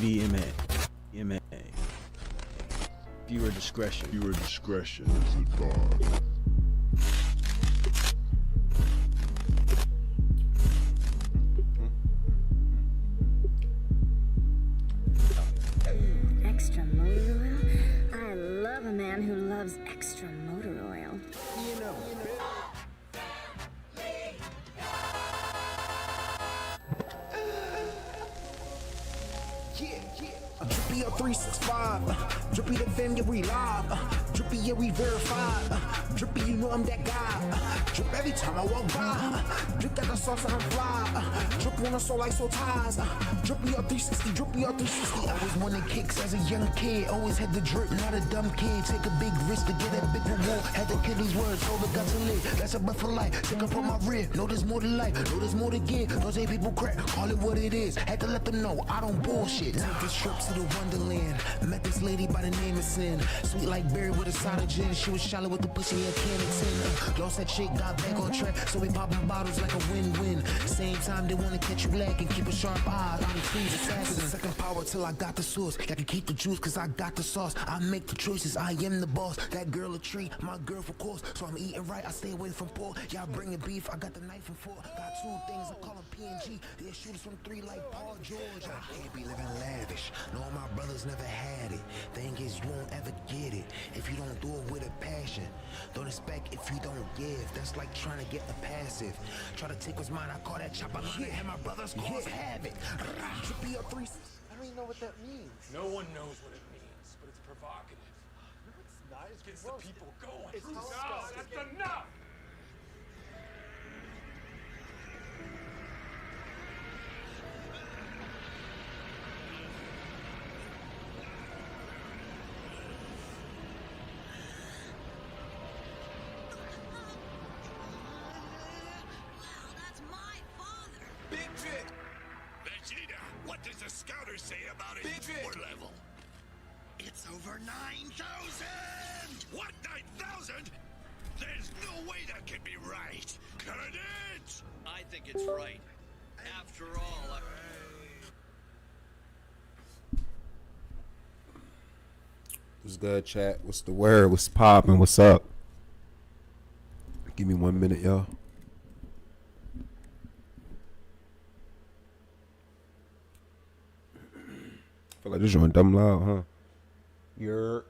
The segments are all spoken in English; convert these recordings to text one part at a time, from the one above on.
VMA. VMA. Viewer discretion. Viewer discretion is advised. Extra motor oil? I love a man who loves extra motor oil. Drippy up 365, Drippy the fam, yeah, we live, Drippy, yeah, we verified, Drippy, you know I'm that guy, Drip every time I walk by, Drip got the sauce and I'm fly, Drip on the soul like soul ties, Drippy up 360, Drippy up 360. Always wanted kicks as a young kid, always had the drip, not a dumb kid. Take a big risk to get that big reward. Had to kill these words, so got to live. That's a breath for life. Take up on my rib. Know there's more to life, know there's more to give. Don't say people crap, call it what it is. Had to let them know I don't bullshit. Take a trip to the Wonderland. Met this lady by the name of Sin. Sweet like berry with a side of gin. She was shallow with the pussy and can lost that chick, got back on track. So we popping bottles like a win-win. Same time they wanna catch you lacking. Keep a sharp eye on the trees assassin. Second power till I got the source. I can keep the juice cause I got the sauce. I make the choices, I am the boss. That girl a treat, my girl for course. So I'm eating right, I stay away from pork. Y'all bringing beef, I got the knife and fork. Got two things, I call them PNG. They're shooters from three like Paul George. I can't be living lavish. No, my brothers never had it. Thing is, you won't ever get it if you don't do it with a passion. Don't expect if you don't give. That's like trying to get a passive. Try to take what's mine, I call that chopper. And my brothers cause havoc. Trippy up 3. I don't even know what that means. No one knows what it means, but it's provocative. No, it's not. It's Gets gross. the people going. It's No, disgusting. that's enough! Big Vic! Vegeta, what does the scouter say about it? Big Vic! What level? It's over 9,000! What, 9,000? There's no way that can be right! Cut it! I think it's right. After all, What's good, chat? What's the word? What's poppin'? What's up? Give me 1 minute, y'all. Feel like this joint dumb loud, huh? Yer.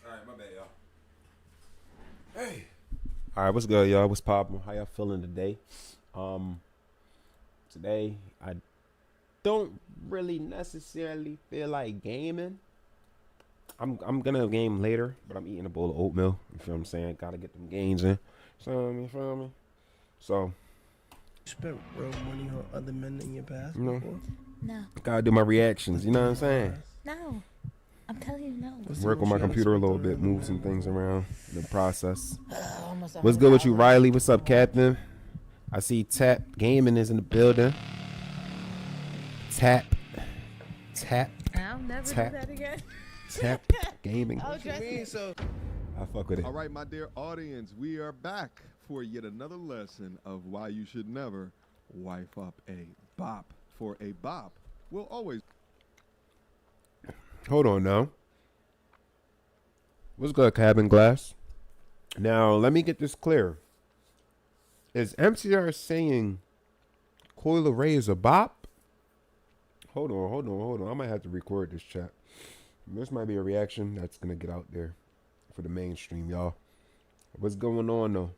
Alright, my bad, y'all. Hey. Alright, what's good, y'all? What's poppin'? How y'all feeling today? Today, I don't really necessarily feel like gaming. I'm gonna game later, but I'm eating a bowl of oatmeal. You feel what I'm saying? Gotta get them gains in. You feel me? So, You spent real money on other men in your past you know, before? No. gotta do my reactions. You know what I'm saying? No. I'm telling you no. What's Work on what my you gotta computer a spend little on bit, other move men? some things around the process. Almost What's good with you, Riley? What's up, Captain? I see Tap Gaming is in the building. Tap. I'll never Tap. do that again. Tap Gaming. Oh, dress Me, me. so I fuck with it. All right, my dear audience, we are back for yet another lesson of why you should never wife up a bop. For a bop will always. Hold on now. What's good, Cabin Glass? Now, let me get this clear. Is MCR saying Coil Ray is a bop? Hold on. I might have to record this chat. This might be a reaction that's going to get out there for the mainstream, y'all. What's going on, though?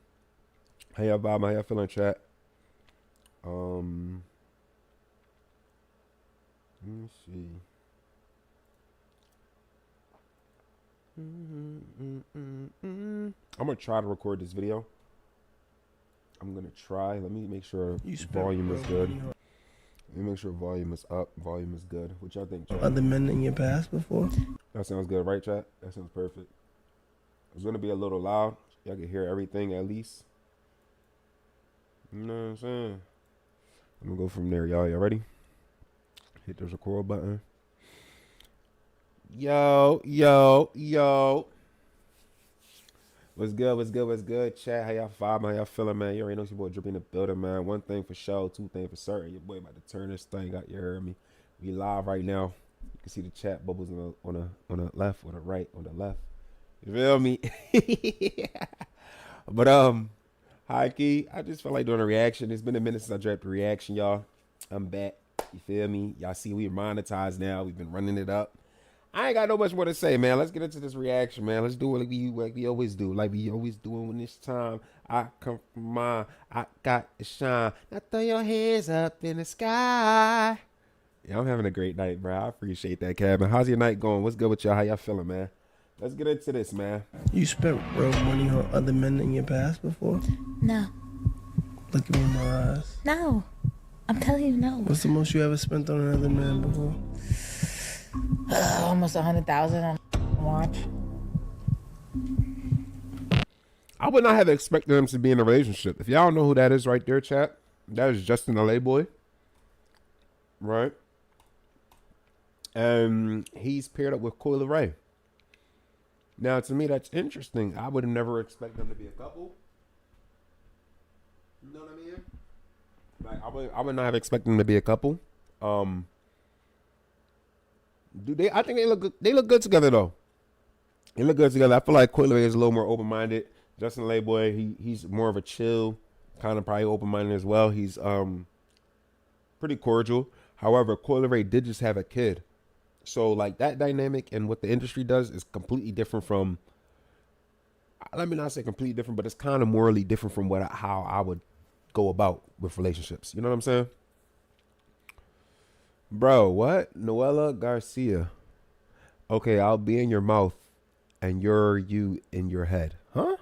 How y'all vibing? How y'all feeling, chat? Let me see. I'm gonna try to record this video. I'm gonna try. Let me make sure volume is good. Let me make sure volume is up. Volume is good. What y'all think, chat? Other men in your past before? That sounds good, right, chat? That sounds perfect. It's gonna be a little loud. Y'all can hear everything at least. You know what I'm saying? I'm gonna go from there, y'all. Y'all ready? Hit the record button. Yo. What's good, chat? How y'all vibing? How y'all feeling, man? You already know it's your boy Drippy in the building, man. One thing for sure, two things for certain. Your boy about to turn this thing out. You heard me? We live right now. You can see the chat bubbles on the left, or the right, on the left. You feel me? But hi key. I just felt like doing a reaction. It's been a minute since I dropped a reaction, y'all. I'm back. You feel me? Y'all see we monetized now. We've been running it up. I ain't got no much more to say, man. Let's get into this reaction, man. Let's do it like we always do. Like we always do when it's time. I come from mine. I got to shine. Now throw your hands up in the sky. Yeah, I'm having a great night, bro. I appreciate that, Cabin. How's your night going? What's good with y'all? How y'all feeling, man? Let's get into this, man. You spent real money on other men in your past before? No. Look at me in my eyes. No. I'm telling you no. What's the most you ever spent on another man before? Almost 100,000 on a watch. I would not have expected them to be in a relationship. If y'all don't know who that is right there, chat, that is Justin the Layboy. Right? And he's paired up with Coil Ray. Now, to me, that's interesting. I would have never expected them to be a couple. You know what I mean? Like, I would not have expected them to be a couple. I think they look good. They look good together, though. They look good together. I feel like Coil Ray is a little more open-minded. Justin Layboy, he's more of a chill, kind of probably open-minded as well. He's pretty cordial. However, Coil Ray did just have a kid. So, like, that dynamic and what the industry does is completely different from, let me not say completely different, but it's kind of morally different from how I would go about with relationships. You know what I'm saying? Bro, what? Noella Garcia. Okay, I'll be in your mouth and you're you in your head. Huh?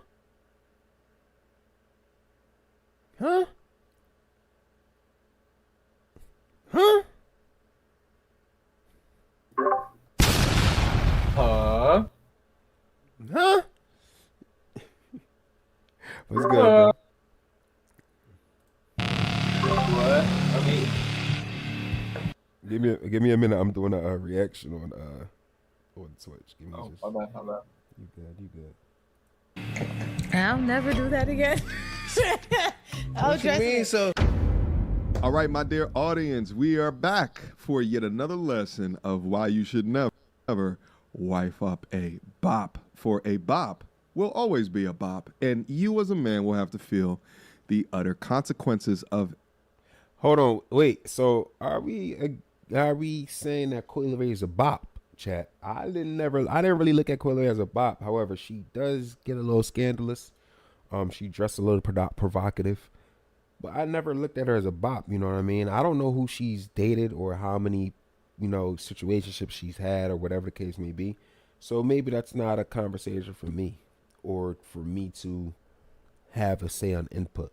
Huh? Huh? Huh? Huh? What's good, bro? What? I mean, Give me a minute. I'm doing a reaction on Twitch. Give me just. my bad. You good. I'll never do that again. What you mean? So All right, my dear audience, we are back for yet another lesson of why you should never wife up a bop. For a bop will always be a bop, and you as a man will have to feel the utter consequences of. Hold on, wait. So are we saying that Coil Ray is a bop? Chat. I didn't really look at Coil Ray as a bop. However, she does get a little scandalous. She dressed a little provocative, but I never looked at her as a bop. You know what I mean? I don't know who she's dated or how many, situationships she's had or whatever the case may be. So maybe that's not a conversation for me or for me to have a say on input.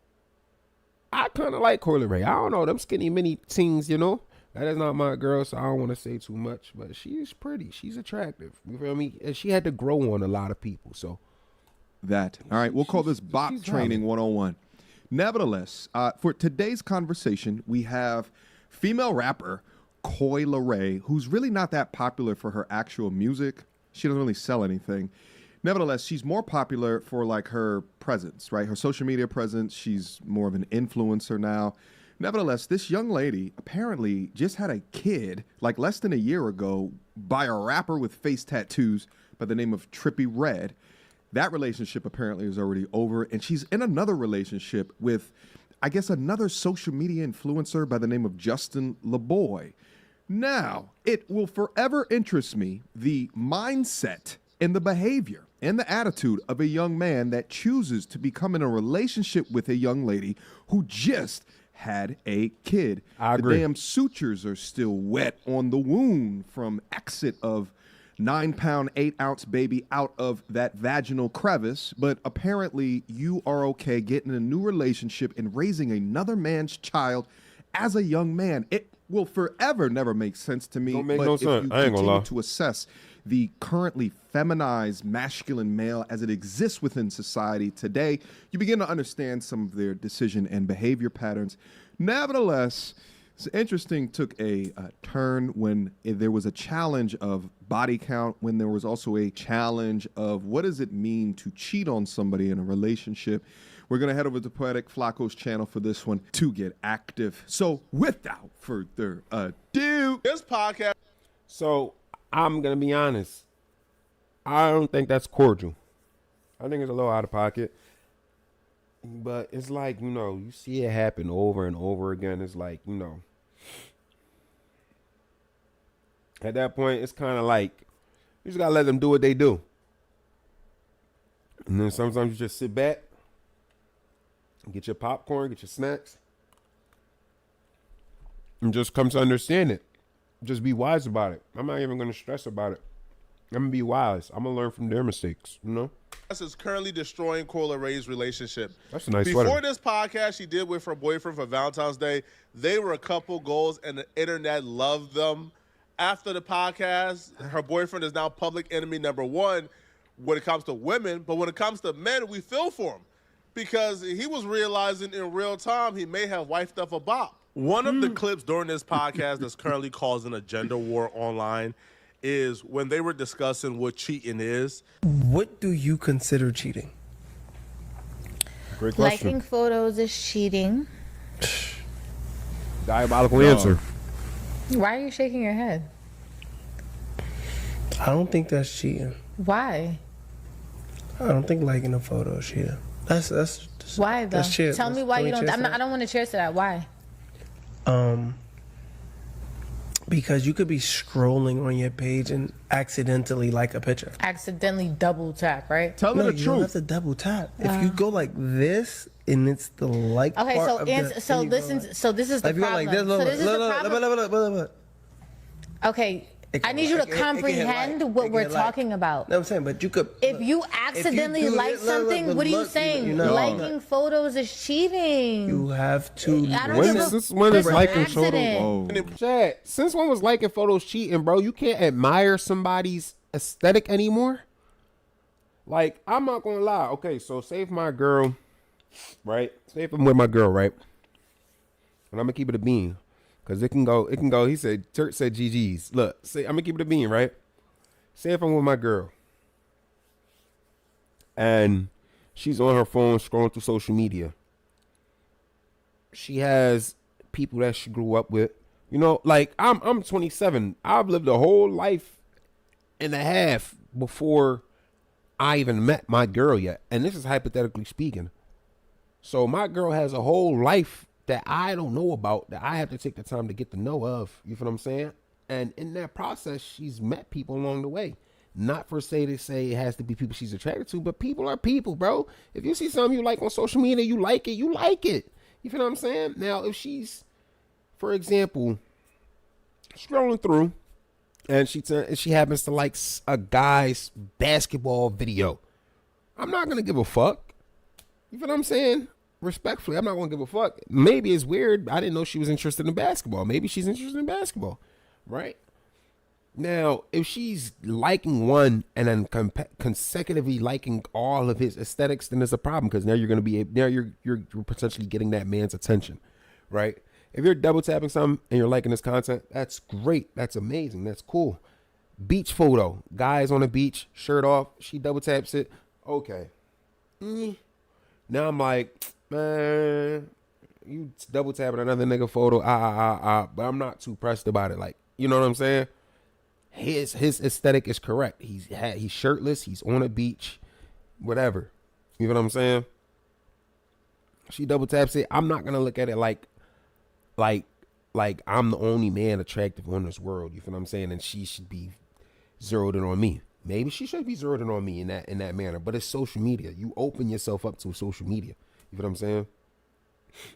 I kind of like Coil Ray. I don't know, them skinny mini things, That is not my girl, so I don't want to say too much. But she is pretty. She's attractive. You feel me? And she had to grow on a lot of people. So That. All right, we'll call this bop training 101. Nevertheless, for today's conversation, we have female rapper Coil Ray, who's really not that popular for her actual music. She doesn't really sell anything. Nevertheless, she's more popular for like her presence, right? Her social media presence. She's more of an influencer now. Nevertheless, this young lady apparently just had a kid like less than a year ago by a rapper with face tattoos by the name of Trippie Redd. That relationship apparently is already over, and she's in another relationship with, I guess, another social media influencer by the name of Justin LeBoy. Now, it will forever interest me the mindset and the behavior and the attitude of a young man that chooses to become in a relationship with a young lady who just had a kid. I agree. The damn sutures are still wet on the wound from exit of 9-pound, 8-ounce baby out of that vaginal crevice, but apparently you are okay getting a new relationship and raising another man's child as a young man. It will forever never make sense to me. Don't make but no if sense. you I ain't gonna continue lie. to assess the currently feminized masculine male as it exists within society today, you begin to understand some of their decision and behavior patterns. Nevertheless, it's interesting, took a turn when there was a challenge of body count, when there was also a challenge of what does it mean to cheat on somebody in a relationship. We're going to head over to Poetic Flacco's channel for this one to get active. So without further ado, This podcast. So I'm gonna be honest. I don't think that's cordial. I think it's a little out of pocket. But it's like, you see it happen over and over again. It's like, at that point, it's kind of like you just gotta let them do what they do. And then sometimes you just sit back, get your popcorn, get your snacks, and just come to understand it. Just be wise about it. I'm not even going to stress about it. I'm going to be wise. I'm going to learn from their mistakes, Is currently destroying Cola Ray's relationship. That's a nice Before sweater. this podcast she did with her boyfriend for Valentine's Day, they were a couple goals and the internet loved them. After the podcast, her boyfriend is now public enemy number one when it comes to women, but when it comes to men, we feel for him because he was realizing in real time he may have wifed up a bop. One of the clips during this podcast that's currently causing a gender war online is when they were discussing what cheating is. What do you consider cheating? Great question. Liking photos is cheating. Diabolical answer. Why are you shaking your head? I don't think that's cheating. Why? I don't think liking a photo is cheating. That's Why though? That's cheating. Tell me why you don't. I don't want to cheers to that. Why? Because you could be scrolling on your page and accidentally like a picture. Accidentally double tap, right? tell No, her the you don't have truth. to double tap. If you go like this and it's the like Okay, part so of the, so and you go listen. like- So this is the if you go problem. like this, So this is the problem. look. Okay, It I can- need you to it can hit comprehend like. what It we're can hit like. talking about. No, I'm saying, but you could. If look, you accidentally do like it- look, something, but what are you look, saying? you're not- Liking photos is cheating. You have to. I don't When give a- since when is it's an liking accident. photos? Chad, since when was liking photos cheating, bro? You can't admire somebody's aesthetic anymore. Like, I'm not gonna lie. Okay, so say if my girl, right? Say if I'm with my girl, right? And I'm gonna keep it a bean. Cause it can go. He said, Turk said GG's. Look, say I'm gonna keep it a bean, right? Say if I'm with my girl and she's on her phone scrolling through social media. She has people that she grew up with. Like I'm 27. I've lived a whole life and a half before I even met my girl yet. And this is hypothetically speaking. So my girl has a whole life that I don't know about, that I have to take the time to get to know of. You feel what I'm saying? And in that process, she's met people along the way. Not for say to say it has to be people she's attracted to, but people are people, bro. If you see something you like on social media, you like it, you like it. You feel what I'm saying? Now, if she's, for example, scrolling through and she happens to like a guy's basketball video, I'm not going to give a fuck. You feel what I'm saying? Respectfully, I'm not going to give a fuck. Maybe it's weird. I didn't know she was interested in basketball. Maybe she's interested in basketball, right? Now, if she's liking one and then consecutively liking all of his aesthetics, then there's a problem because now you're potentially getting that man's attention, right? If you're double tapping something and you're liking his content, that's great. That's amazing. That's cool. Beach photo. Guys on the beach, shirt off. She double taps it. Okay. Now I'm like, man, you double tapping another nigga photo. But I'm not too pressed about it. Like, you know what I'm saying? His aesthetic is correct. He's shirtless. He's on a beach. Whatever. You know what I'm saying? She double taps it. I'm not gonna look at it like I'm the only man attractive on this world. You feel what I'm saying? And she should be zeroed in on me. Maybe she should be zeroed in on me in that manner. But it's social media. You open yourself up to social media. You feel what I'm saying?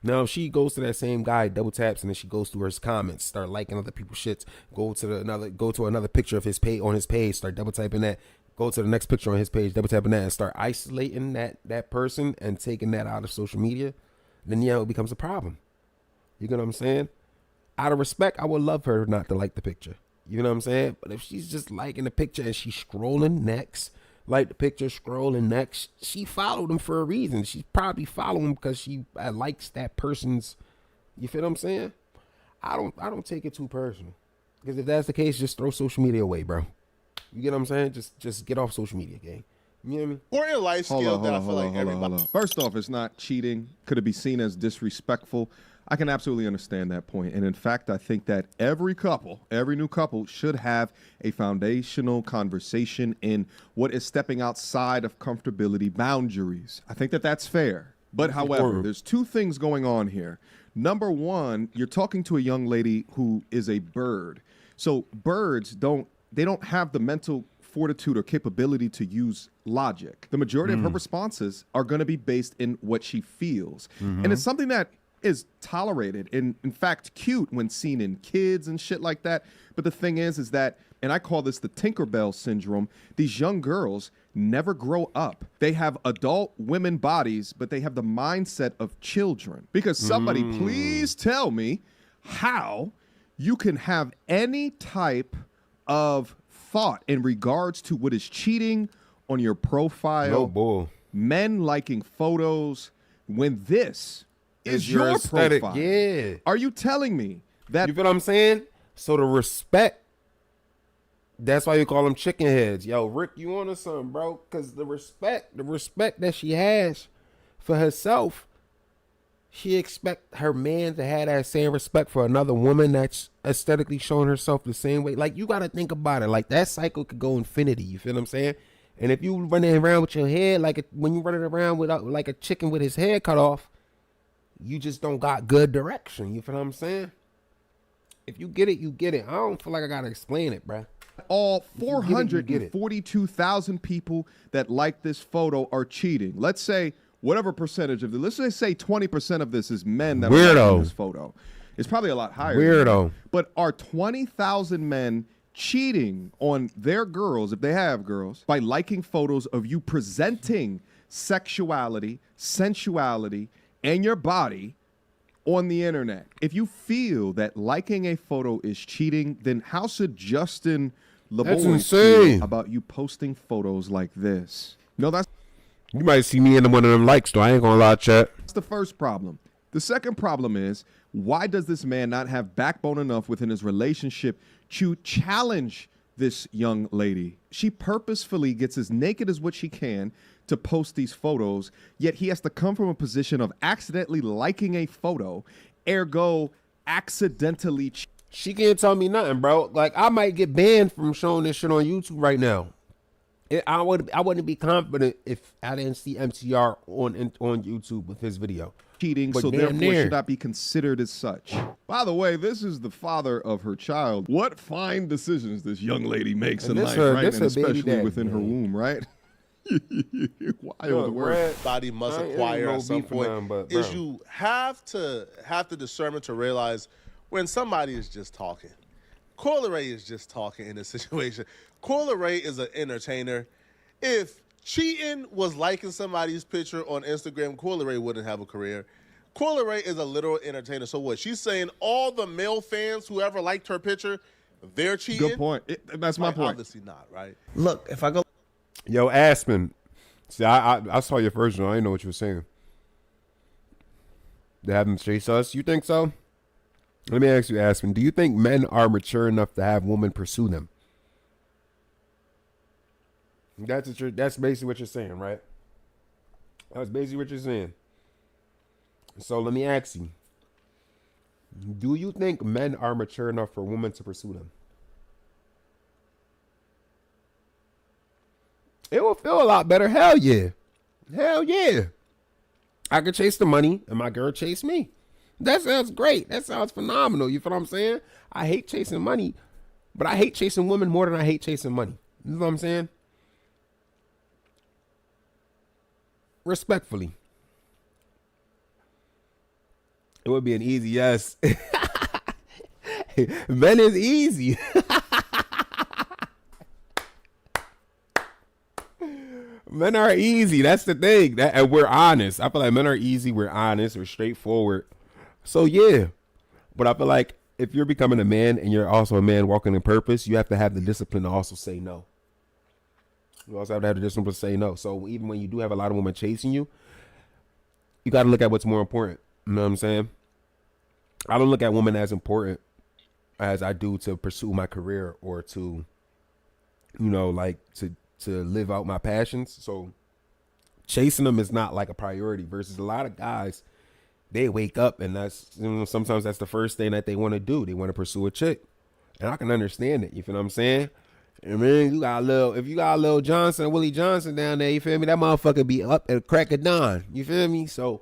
Now, if she goes to that same guy, double taps, and then she goes through her comments, start liking other people's shits, go to another picture of his page on his page, start double tapping that, go to the next picture on his page, double tapping that, and start isolating that person and taking that out of social media, then yeah, it becomes a problem. You know what I'm saying? Out of respect, I would love her not to like the picture. You know what I'm saying? But if she's just liking the picture and she's scrolling next, like the picture, scrolling next, she followed him for a reason. She's probably following him because she likes that person's. You feel what I'm saying? I don't take it too personal. Because if that's the case, just throw social media away, bro. You get what I'm saying? Just get off social media, gang. You know what I mean? Important life skill that I feel like everybody. First off, it's not cheating. Could it be seen as disrespectful? I can absolutely understand that point. And in fact, I think that every new couple should have a foundational conversation in what is stepping outside of comfortability boundaries. I think that that's fair. But however, there's two things going on here. Number one, you're talking to a young lady who is a bird. So birds don't have the mental fortitude or capability to use logic. The majority of her responses are going to be based in what she feels. And it's something that is tolerated and in fact cute when seen in kids and shit like that. But the thing is that, and I call this the Tinkerbell syndrome, these young girls never grow up. They have adult women bodies, but they have the mindset of children. Because somebody please tell me how you can have any type of thought in regards to what is cheating on your profile. No bull. Men liking photos when this is your aesthetic. profile. Yeah. Are you telling me that? You feel what I'm saying? So the respect, that's why you call them chicken heads. Yo, Rick, you on to something, bro? Because the respect that she has for herself, she expect her man to have that same respect for another woman that's aesthetically showing herself the same way. Like, you got to think about it. Like, that cycle could go infinity. You feel what I'm saying? And if you running around with your head when you running around with like a chicken with his head cut off, you just don't got good direction. You feel what I'm saying? If you get it, you get it. I don't feel like I gotta explain it, bruh. All 442,000 people that like this photo are cheating. Let's say whatever percentage of this. Let's just say 20% of this is men that are liking this photo. It's probably a lot higher. Weirdo. But are 20,000 men cheating on their girls, if they have girls, by liking photos of you presenting sexuality, sensuality, and your body on the internet? If you feel that liking a photo is cheating, then how should Justin LeBoy feel about you posting photos like this? No, that's... You might see me in one of them likes, though. I ain't gonna lie, chat. That's the first problem. The second problem is, why does this man not have backbone enough within his relationship to challenge this young lady? She purposefully gets as naked as what she can to post these photos, yet he has to come from a position of accidentally liking a photo, ergo accidentally. She can't tell me nothing, bro. Like, I might get banned from showing this shit on YouTube right now. I wouldn't be confident if I didn't see MTR on YouTube with his video. Cheating, but so therefore should not be considered as such. By the way, this is the father of her child. What fine decisions this young lady makes in life, right? And especially within her womb, right? Wild word. Body must acquire at some point is you have the discernment to realize when somebody is just talking. Coyle Ray is just talking in this situation. Coyle Ray is an entertainer. If cheating was liking somebody's picture on Instagram, Coyle Ray wouldn't have a career. Coyle Ray is a literal entertainer. So what? She's saying all the male fans who ever liked her picture, they're cheating? Good point. That's my point. Obviously not, right? Look, if I go... Yo, Aspen. See, I saw your first one. I didn't know what you were saying. They have them chase us? You think so? Let me ask you, Aspen. Do you think men are mature enough to have women pursue them? That's basically what you're saying, right? That's basically what you're saying. So let me ask you. Do you think men are mature enough for women to pursue them? It will feel a lot better. Hell yeah. Hell yeah. I could chase the money and my girl chase me. That sounds great. That sounds phenomenal. You feel what I'm saying? I hate chasing money, but I hate chasing women more than I hate chasing money. You know what I'm saying? Respectfully. It would be an easy yes. Men is easy. Men are easy. That's the thing. And we're honest. I feel like men are easy. We're honest. We're straightforward. So yeah. But I feel like if you're becoming a man and you're also a man walking in purpose, you have to have the discipline to also say no. You also have to have the discipline to say no. So even when you do have a lot of women chasing you, you got to look at what's more important. You know what I'm saying? I don't look at women as important as I do to pursue my career or to, you know, like to live out my passions. So chasing them is not like a priority versus a lot of guys, they wake up and that's, you know, sometimes that's the first thing that they want to do. They want to pursue a chick. And I can understand it. You feel what I'm saying? I mean, if you got a little Johnson, Willie Johnson down there, you feel me? That motherfucker be up at crack of dawn. You feel me? So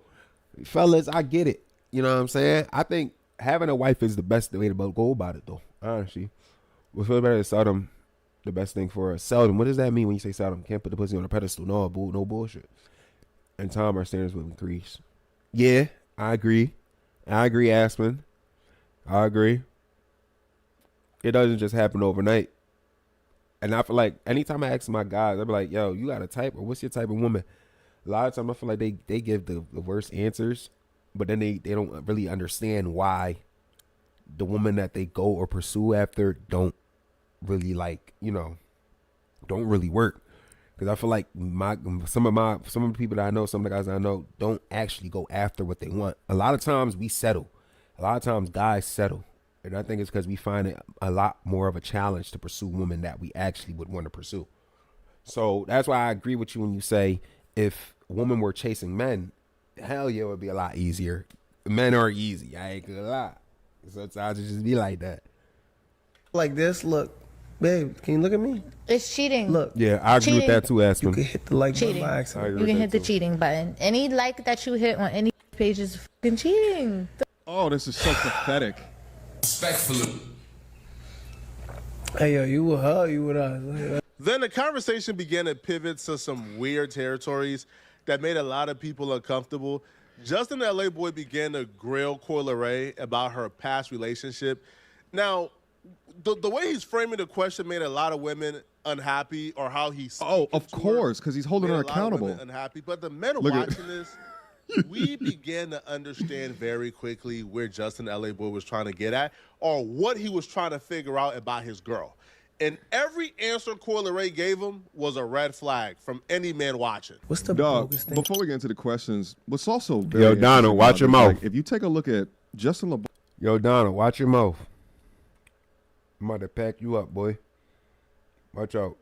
fellas, I get it. You know what I'm saying? I think having a wife is the best way to go about it, though. Honestly, we feel better to seldom the best thing for us. Seldom. What does that mean when you say seldom? Can't put the pussy on a pedestal. No bullshit. In time, our standards will increase. Yeah, I agree. Aspen. I agree. It doesn't just happen overnight. And I feel like anytime I ask my guys, I be like, yo, you got a type or what's your type of woman? A lot of times I feel like they give the worst answers, but then they don't really understand why the woman that they go or pursue after don't really like, you know, don't really work. Because I feel like some of the people that I know, some of the guys that I know don't actually go after what they want. A lot of times we settle. A lot of times guys settle. And I think it's because we find it a lot more of a challenge to pursue women that we actually would want to pursue. So that's why I agree with you when you say if women were chasing men, hell yeah, it would be a lot easier. Men are easy. I ain't gonna lie. Sometimes it just be like that. Like this, look. Babe, can you look at me? It's cheating. Look. Yeah, I agree with that too, Aspen. You can hit the like button Cheating. by accident. You can hit the cheating button. Any like that you hit on any page is fucking cheating. Oh, this is so pathetic. Respectfully. Hey, yo, you with her, you with us. Then the conversation began to pivot to some weird territories that made a lot of people uncomfortable. Justin the LA Boy began to grill Coi Leray about her past relationship. Now, the way he's framing the question made a lot of women unhappy, or how he's of course, because he's holding her accountable. Unhappy, but the men Look at- watching this, we began to understand very quickly where Justin LA Boy was trying to get at, or what he was trying to figure out about his girl. And every answer Coi Leray gave him was a red flag from any man watching. What's the Dog, bogus thing? before we get into the questions, what's also very Yo, Donna, interesting watch about your this, mouth. like, if you take a look at Justin LeBron. Yo, Donna, watch your mouth. I'm about to pack you up, boy. Watch out.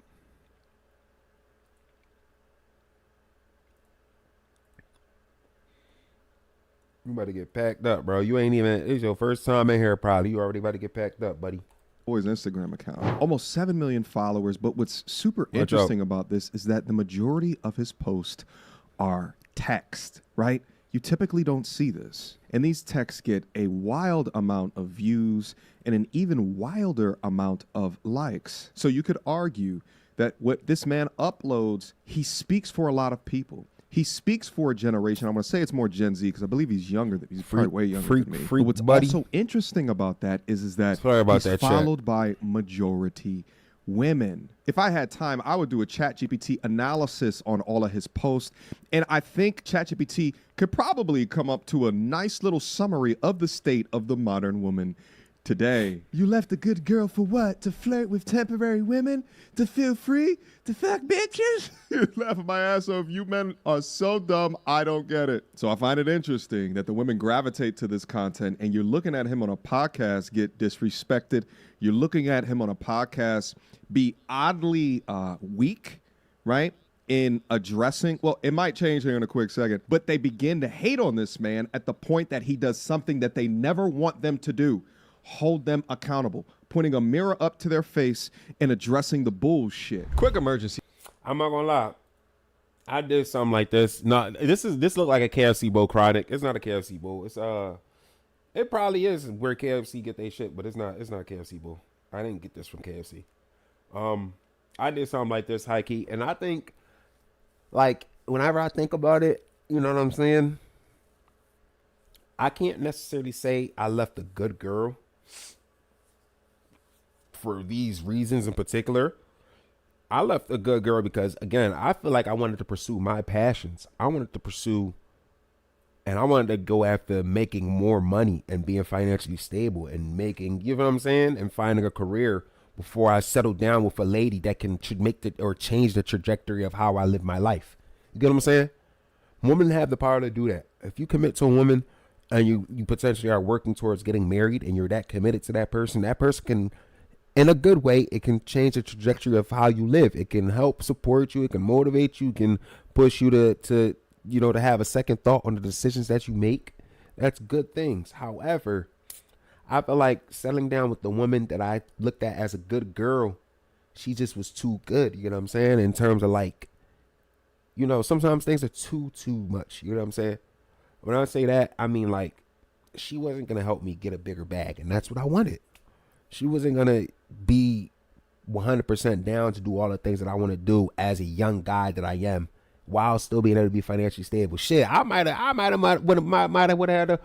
You about to get packed up, bro. You ain't even, it's your first time in here probably. You already about to get packed up, buddy. Boy's Instagram account. Almost 7 million followers, but what's super Watch interesting out. about this is that the majority of his posts are text, right? You typically don't see this. And these texts get a wild amount of views and an even wilder amount of likes. So you could argue that what this man uploads, he speaks for a lot of people. He speaks for a generation. I'm going to say it's more Gen Z because I believe he's younger. He's probably way younger than me. But what's buddy. also interesting about that is that Sorry about he's that, chat. followed by majority women. If I had time, I would do a ChatGPT analysis on all of his posts. And I think ChatGPT could probably come up to a nice little summary of the state of the modern woman today. You left a good girl for what? To flirt with temporary women? To feel free? To fuck bitches? You're laughing my ass off. You men are so dumb, I don't get it. So I find it interesting that the women gravitate to this content, and you're looking at him on a podcast get disrespected. You're looking at him on a podcast be oddly weak, right? In addressing, well, it might change here in a quick second, but they begin to hate on this man at the point that he does something that they never want them to do. Hold them accountable, pointing a mirror up to their face and addressing the bullshit. Quick emergency. I'm not gonna lie. I did something like this. No, this looked like a KFC bowl chronic. It's not a KFC bowl. It's it probably is where KFC get their shit, but it's not a KFC bowl. I didn't get this from KFC. I did something like this, high key, and I think, like, whenever I think about it, you know what I'm saying? I can't necessarily say I left a good girl for these reasons in particular. I left a good girl because, again, I feel like I wanted to pursue my passions. I wanted to go after making more money and being financially stable and making, you know what I'm saying? And finding a career before I settle down with a lady that should make or change the trajectory of how I live my life. You get what I'm saying? Women have the power to do that. If you commit to a woman and you potentially are working towards getting married and you're that committed to that person can, in a good way, it can change the trajectory of how you live. It can help support you. It can motivate you. It can push you to have a second thought on the decisions that you make. That's good things. However, I feel like settling down with the woman that I looked at as a good girl, she just was too good. You know what I'm saying? In terms of, like, sometimes things are too much. You know what I'm saying? When I say that, I mean, like, she wasn't going to help me get a bigger bag. And that's what I wanted. She wasn't going to be 100% down to do all the things that I want to do as a young guy that I am, while still being able to be financially stable. Shit, I might have had a,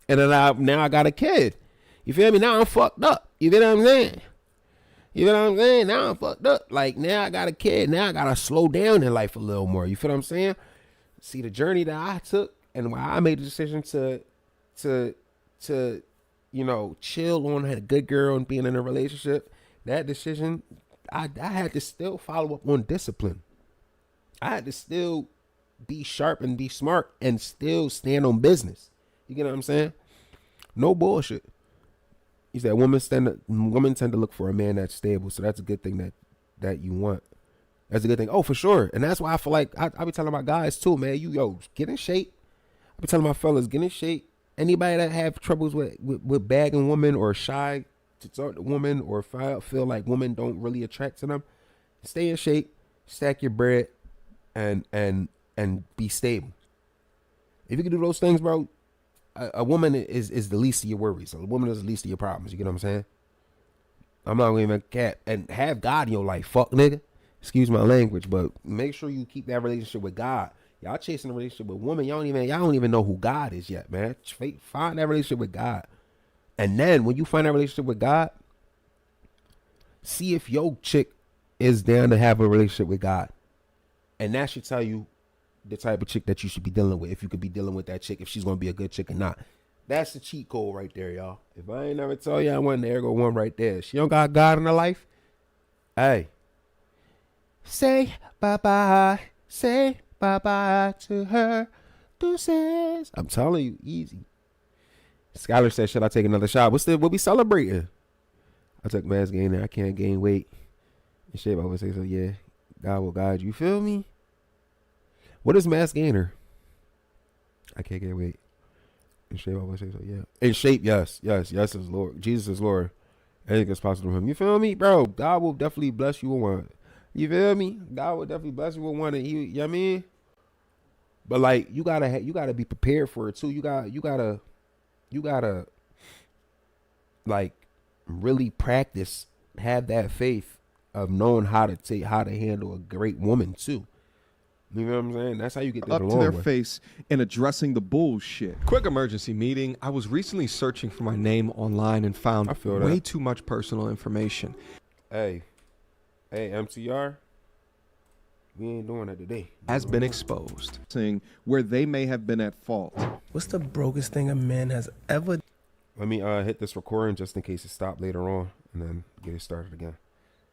and then now I got a kid. You feel me? Now I'm fucked up. You feel what I'm saying? Now I'm fucked up. Like, now I got a kid. Now I gotta slow down in life a little more. You feel what I'm saying? See, the journey that I took and why I made the decision to chill on a good girl and being in a relationship. That decision, I had to still follow up on discipline. I had to still be sharp and be smart and still stand on business. You get what I'm saying? No bullshit. He said women tend to look for a man that's stable, so that's a good thing that you want. That's a good thing. Oh, for sure. And that's why I feel like I be telling my guys too, man, get in shape. I be telling my fellas, get in shape. Anybody that have troubles with bagging women or shy to talk to women or feel like women don't really attract to them, stay in shape, stack your bread, and be stable. If you can do those things, bro, a woman is the least of your worries. A woman is the least of your problems. You get what I'm saying? I'm not even cat and have God in your life. Fuck nigga. Excuse my language, but make sure you keep that relationship with God. Y'all chasing a relationship with women. Y'all don't even know who God is yet, man. Find that relationship with God. And then when you find that relationship with God, see if your chick is down to have a relationship with God. And that should tell you the type of chick that you should be dealing with, if you could be dealing with that chick, if she's going to be a good chick or not. That's the cheat code right there, y'all. If I ain't never tell y'all one, there go one right there. She don't got God in her life. Hey, say bye-bye. Say bye-bye to her. Deuces. I'm telling you, easy. Skylar said, should I take another shot? What we celebrating? I took mass gainer. I can't gain weight. And Shape always say so, yeah. God will guide you. Feel me? What is mass gainer? I can't gain weight. In shape, I always say so, yeah. In shape, yes is Lord. Jesus is Lord. Anything is possible to him. You feel me? Bro, God will definitely bless you with one. You feel me? God will definitely bless you with one. And you know what I mean? But like, you gotta be prepared for it too. You gotta like really practice, have that faith of knowing how to handle a great woman too. You know what I'm saying? That's how you get up to their face and addressing the bullshit. Quick emergency meeting. I was recently searching for my name online and found way too much personal information. Hey, MTR, we ain't doing that today. Has been exposed, saying where they may have been at fault. What's the brokest thing a man has ever? Let me hit this recording just in case it stopped later on, and then get it started again.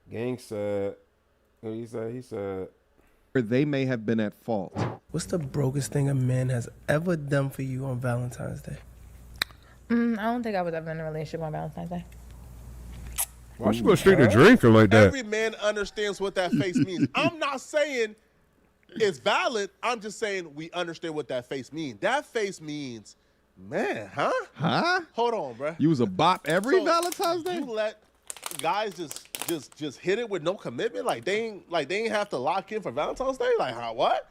Gang said, what he said. Where they may have been at fault. What's the brokest thing a man has ever done for you on Valentine's Day? I don't think I was ever in a relationship on Valentine's Day. Why she go straight to drinking like that? Every man understands what that face means. I'm not saying it's valid. I'm just saying we understand what that face means. That face means, man, huh? Huh? Hold on, bro. You was a bop every So, Valentine's Day? You let guys just hit it with no commitment? Like they ain't have to lock in for Valentine's Day? Like, how, what?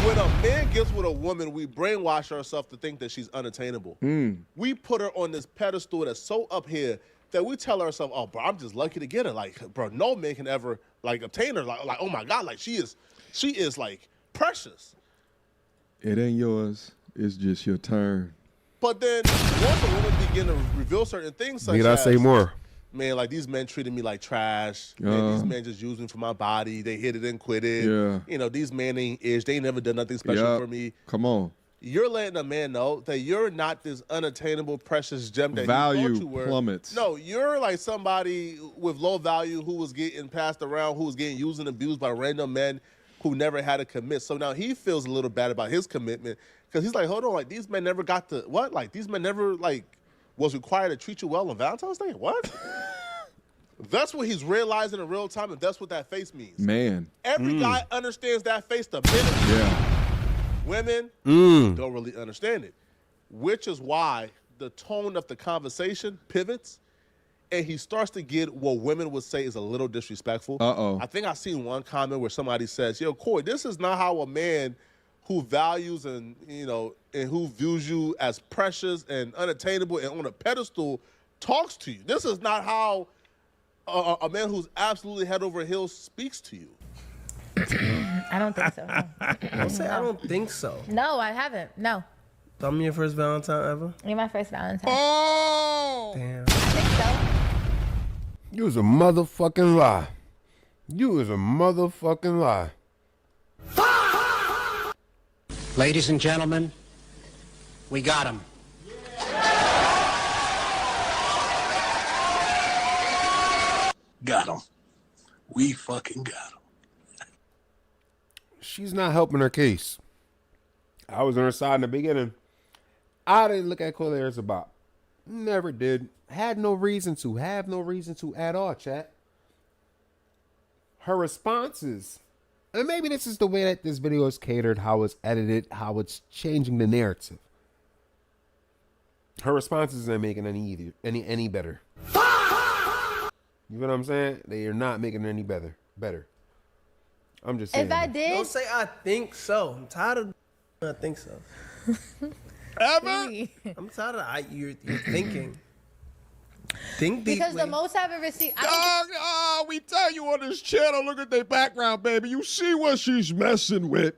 When a man gets with a woman, we brainwash ourselves to think that she's unattainable. We put her on this pedestal that's so up here that we tell ourselves, oh, bro, I'm just lucky to get her. Like, bro, no man can ever, like, obtain her. Like, oh, my God, like, she is like, precious. It ain't yours. It's just your turn. But then once a woman begin to reveal certain things such Need I as, say more? man, like, these men treated me like trash. Man, these men just used me for my body. They hit it and quit it. Yeah. You know, these men ain't ish. They ain't never done nothing special Yup. for me. Come on. You're letting a man know that you're not this unattainable, precious gem that Value he thought you were. plummets. No, you're like somebody with low value who was getting passed around, who was getting used and abused by random men who never had to commit. So now he feels a little bad about his commitment because he's like, hold on, like these men never got to, what? Like these men never like was required to treat you well on Valentine's Day? What? That's what he's realizing in real time, and that's what that face means. Man. Every guy understands that face the minute. Yeah. Women don't really understand it, which is why the tone of the conversation pivots, and he starts to get what women would say is a little disrespectful. I think I seen one comment where somebody says, yo, Corey, this is not how a man who values and, you know, and who views you as precious and unattainable and on a pedestal talks to you. This is not how a man who's absolutely head over heels speaks to you. I don't think so. No. Don't say I don't think so. No, I haven't. No. So I'm your first Valentine ever? You're my first Valentine. Oh! Damn. I think so. You was a motherfucking lie. You was a motherfucking lie. Ladies and gentlemen, we got him. Got him. We fucking got him. She's not helping her case. I was on her side in the beginning. I didn't look at Corey as a bop. Never did. Had no reason to. Have no reason to at all, chat. Her responses, and maybe this is the way that this video is catered, how it's edited, how it's changing the narrative. Her responses aren't making any better. You know what I'm saying? They are not making it any better. I'm just saying. If I did, Don't say I think so. I'm tired of I think so. Ever? I'm tired of you're thinking. Think deeply. because the most I've ever seen. We tell you on this channel, look at their background, baby. You see what she's messing with.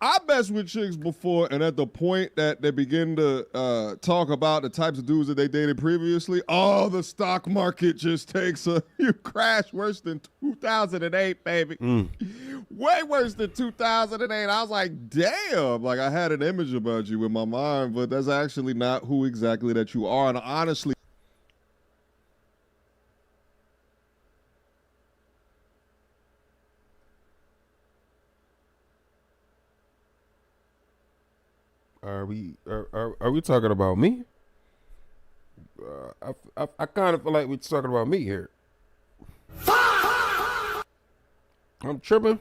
I messed with chicks before, and at the point that they begin to talk about the types of dudes that they dated previously, the stock market just takes you crash worse than 2008, baby. Way worse than 2008. I was like, damn. Like, I had an image about you in my mind, but that's actually not who exactly that you are. And honestly, Are we talking about me? I kind of feel like we're talking about me here. I'm tripping.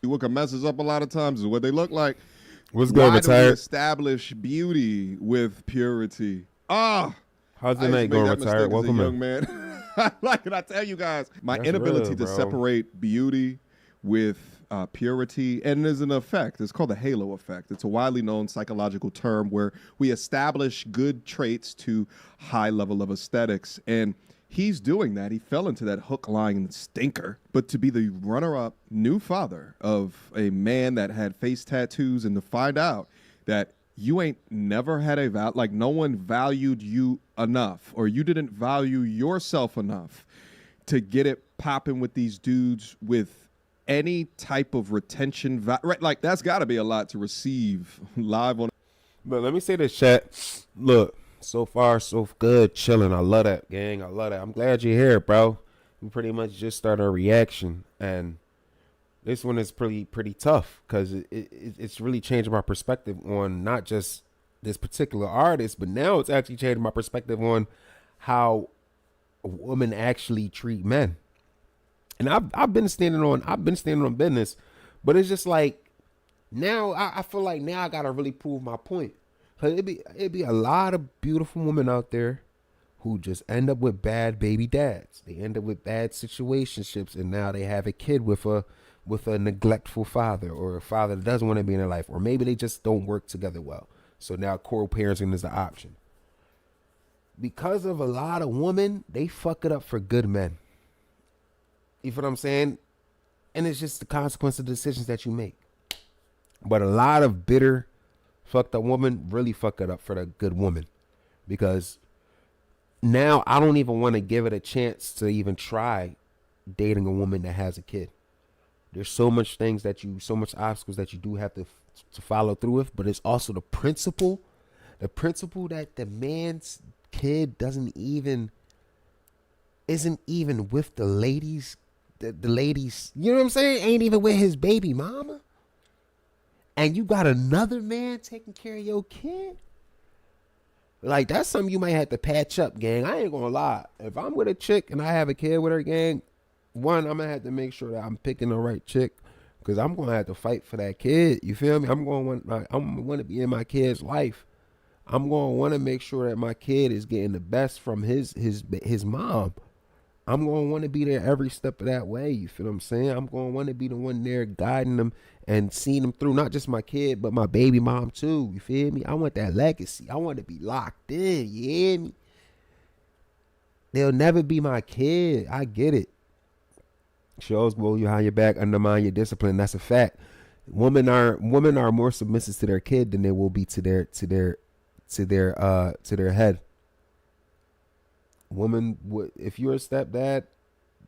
what can mess us up a lot of times is what they look like. What's good, Why do we retired? establish beauty with purity? How's the night going, retired? Welcome young in. man. Like, and I tell you guys, my That's inability real, to bro. separate beauty with purity, and there's an effect. It's called the halo effect. It's a widely known psychological term where we establish good traits to high level of aesthetics, and he's doing that. He fell into that hook, line, and stinker. But to be the runner-up new father of a man that had face tattoos, and to find out that you ain't never had like no one valued you enough, or you didn't value yourself enough to get it popping with these dudes with any type of retention, right? Like, that's got to be a lot to receive live on. But let me say this, chat. Look, so far so good, chilling. I love that, gang. I love that. I'm glad you're here, bro. We pretty much just started a reaction, and this one is pretty tough because it's really changing my perspective on not just this particular artist, but now it's actually changed my perspective on how women actually treat men. And I've been standing on business, but it's just like now I feel like now I gotta really prove my point. Cause it'd be a lot of beautiful women out there who just end up with bad baby dads. They end up with bad situationships, and now they have a kid with a neglectful father, or a father that doesn't want to be in their life, or maybe they just don't work together well. So now co-parenting is the option. Because of a lot of women, they fuck it up for good men. You feel what I'm saying? And it's just the consequence of the decisions that you make. But a lot of bitter, fucked up women really fuck it up for the good woman. Because now I don't even want to give it a chance to even try dating a woman that has a kid. There's so much obstacles that you do have to follow through with, but it's also the principle that the man's kid isn't even with the ladies, the ladies, you know what I'm saying? Ain't even with his baby mama. And you got another man taking care of your kid? Like, that's something you might have to patch up, gang. I ain't gonna lie. If I'm with a chick and I have a kid with her, gang, one, I'm gonna have to make sure that I'm picking the right chick, because I'm gonna have to fight for that kid. You feel me? I'm gonna want to be in my kid's life. I'm gonna want to make sure that my kid is getting the best from his mom. I'm gonna want to be there every step of that way. You feel what I'm saying? I'm gonna want to be the one there guiding them and seeing them through, not just my kid, but my baby mom too. You feel me? I want that legacy. I want to be locked in. You hear me? They'll never be my kid. I get it. Shows blow you behind your back, undermine your discipline. That's a fact. Women are more submissive to their kid than they will be to their head. Woman would, if you're a stepdad,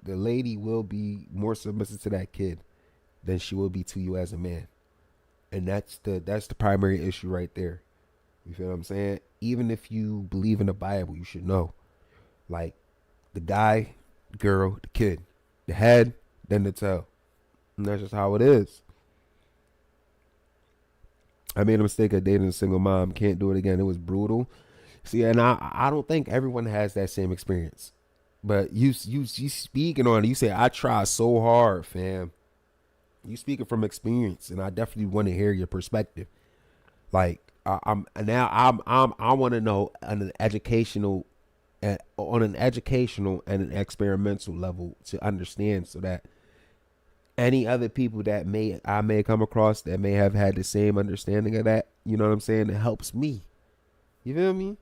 the lady will be more submissive to that kid than she will be to you as a man. And that's the primary issue right there. You feel what I'm saying? Even if you believe in the Bible, you should know. Like, the guy, the girl, the kid. The head, then the tail. And that's just how it is. I made a mistake of dating a single mom. Can't do it again. It was brutal. See, and I don't think everyone has that same experience. But you speaking on it, you say, I try so hard, fam. You speaking from experience, and I definitely want to hear your perspective. Like, I want to know on an educational and an experimental level to understand, so that any other people that I may come across that may have had the same understanding of that, you know what I'm saying, it helps me. You feel me?